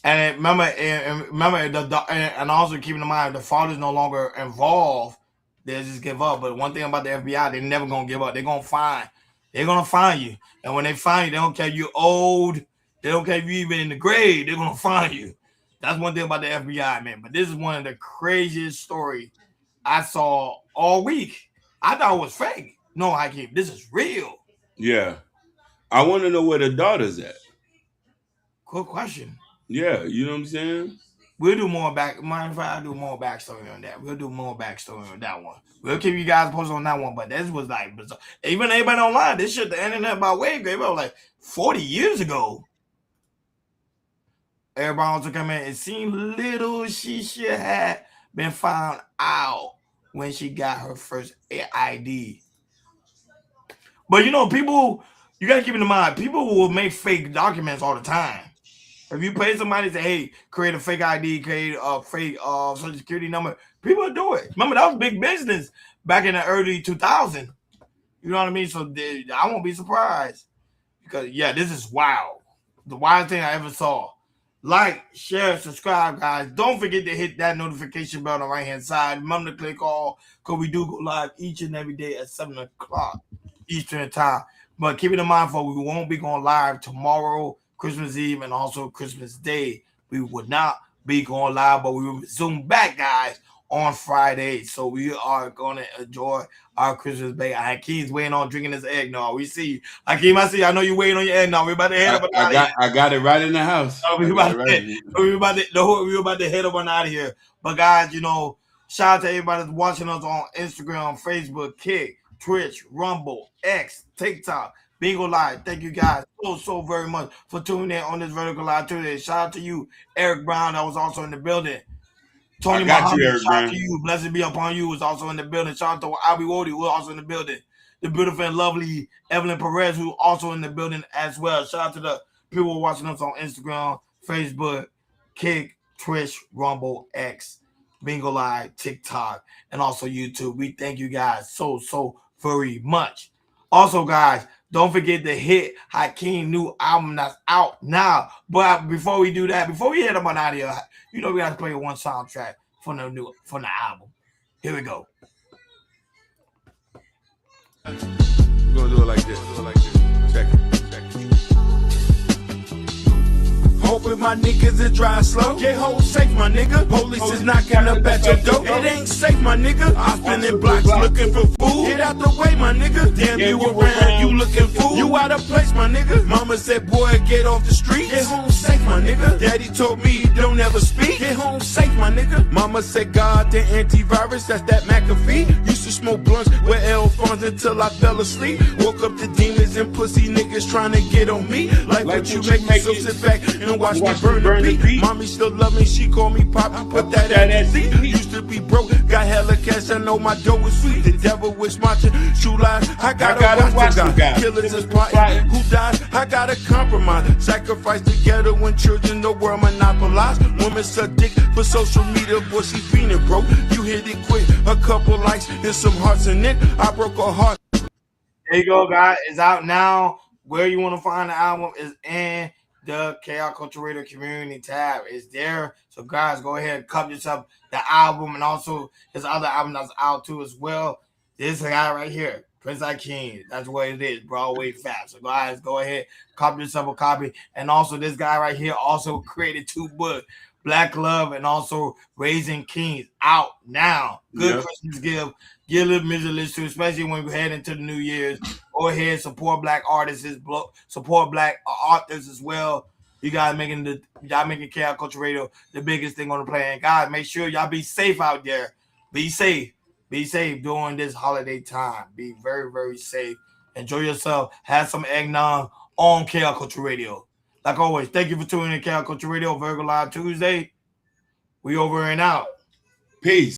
Speaker 1: And remember, and also keeping in mind the father's no longer involved. They just give up. But one thing about the FBI, they're never gonna give up. They're gonna find you. And when they find you, they don't care you old. They don't care if you even in the grave. They're gonna find you. That's one thing about the FBI, man. But this is one of the craziest stories I saw all week. I thought it was fake. No, Hakeem, this is real.
Speaker 2: Yeah. I want to know where the daughter's at.
Speaker 1: Good question.
Speaker 2: Yeah, you know what I'm saying?
Speaker 1: We'll do more I'll do more backstory on that. We'll do more backstory on that one. We'll keep you guys posted on that one. But this was like bizarre. Even anybody online, this shit the internet by way ago, like 40 years ago. Everybody wants to come in. It seemed little she should have been found out when she got her first ID. But you know, people, you gotta keep in mind, people will make fake documents all the time. If you pay somebody to say, hey, create a fake ID, create a fake social security number, people will do it. Remember, that was big business back in the early 2000s. You know what I mean? So I won't be surprised. Because, yeah, this is wild. The wildest thing I ever saw. Like, share, subscribe, guys. Don't forget to hit that notification bell on the right-hand side. Remember to click all, because we do go live each and every day at 7 o'clock Eastern time. But keep it in mind, folks, we won't be going live tomorrow, Christmas Eve, and also Christmas Day. We would not be going live, but we will resume back, guys, on Friday. So we are going to enjoy our Christmas Day. Hakeem's waiting on drinking his eggnog. We see you. Hakeem, I see you. I know you're waiting on your eggnog. We're about to head up and out of here.
Speaker 2: I got it right in the house.
Speaker 1: We're about to head up and out of here. But, guys, you know, shout out to everybody that's watching us on Instagram, Facebook, Kick, Twitch, Rumble, X, TikTok, Bingo Live. Thank you guys so very much for tuning in on this Vertical Live today. Shout out to you, Eric Brown, that was also in the building. Tony
Speaker 2: I got you,
Speaker 1: Muhammad,
Speaker 2: Eric
Speaker 1: shout out
Speaker 2: Brown.
Speaker 1: to you. Blessed be upon you is also in the building. Shout out to Abi Wody, who also in the building. The beautiful and lovely Evelyn Perez, who also in the building as well. Shout out to the people watching us on Instagram, Facebook, Kick, Twitch, Rumble, X, Bingo Live, TikTok, and also YouTube. We thank you guys so very much. Also, guys, don't forget to hit Hakeem new album that's out now. But before we do that, before we hit them on out of here, you know we got to play one soundtrack from the album. Here we go.
Speaker 2: We're gonna do it like this. Check it.
Speaker 10: Hoping my niggas is dry slow. Get hold safe, my nigga. Police is knocking up at your door. It ain't safe, my nigga. I spinning blocks looking for food. Get out the way, my nigga. Damn, you around, you looking fool. You out of place, my nigga. Mama said, boy, get off the street. Get home safe, my nigga. Daddy told me don't ever speak. Get home safe, my nigga. Mama said, God, the antivirus, that's that McAfee. Used to smoke blunts with L-Fonz until I fell asleep. Woke up to demons and pussy niggas trying to get on me. Like what you make me, so sit back and watch me burn the beat. Mommy still love me, she call me Poppy, put that at the seat. Used to be broke, got hella cash, I know my dough was sweet. The devil was watching, true lies, I gotta watch them guys. Killers is plotting, who died, I gotta compromise. Sacrifice together when children the world monopolize. Women suck dick for social media, boy, she fiending, bro. You hit it quick, a couple likes and some hearts in it. I broke her heart.
Speaker 1: There you go, guys. It's out now. Where you want to find the album is in the Chaos Culture Radio community tab. It's there. So, guys, go ahead and cop yourself the album and also his other album that's out too as well. This guy right here, Prince King. That's what it is, Broadway Fast. So, guys, go ahead, cop yourself a copy. And also, this guy right here also created 2 books, Black Love and also Raising Kings, out now. Good Christmas gift. Get a little music listen to, especially when we head into the New Year's. Go ahead, support black artists, support black authors as well. You guys making Chaos Culture Radio the biggest thing on the planet. Guys, make sure y'all be safe out there. Be safe. Be safe during this holiday time. Be very, very safe. Enjoy yourself. Have some eggnog on Chaos Culture Radio. Like always, thank you for tuning in to Chaos Culture Radio, Virgo Live Tuesday. We over and out.
Speaker 2: Peace.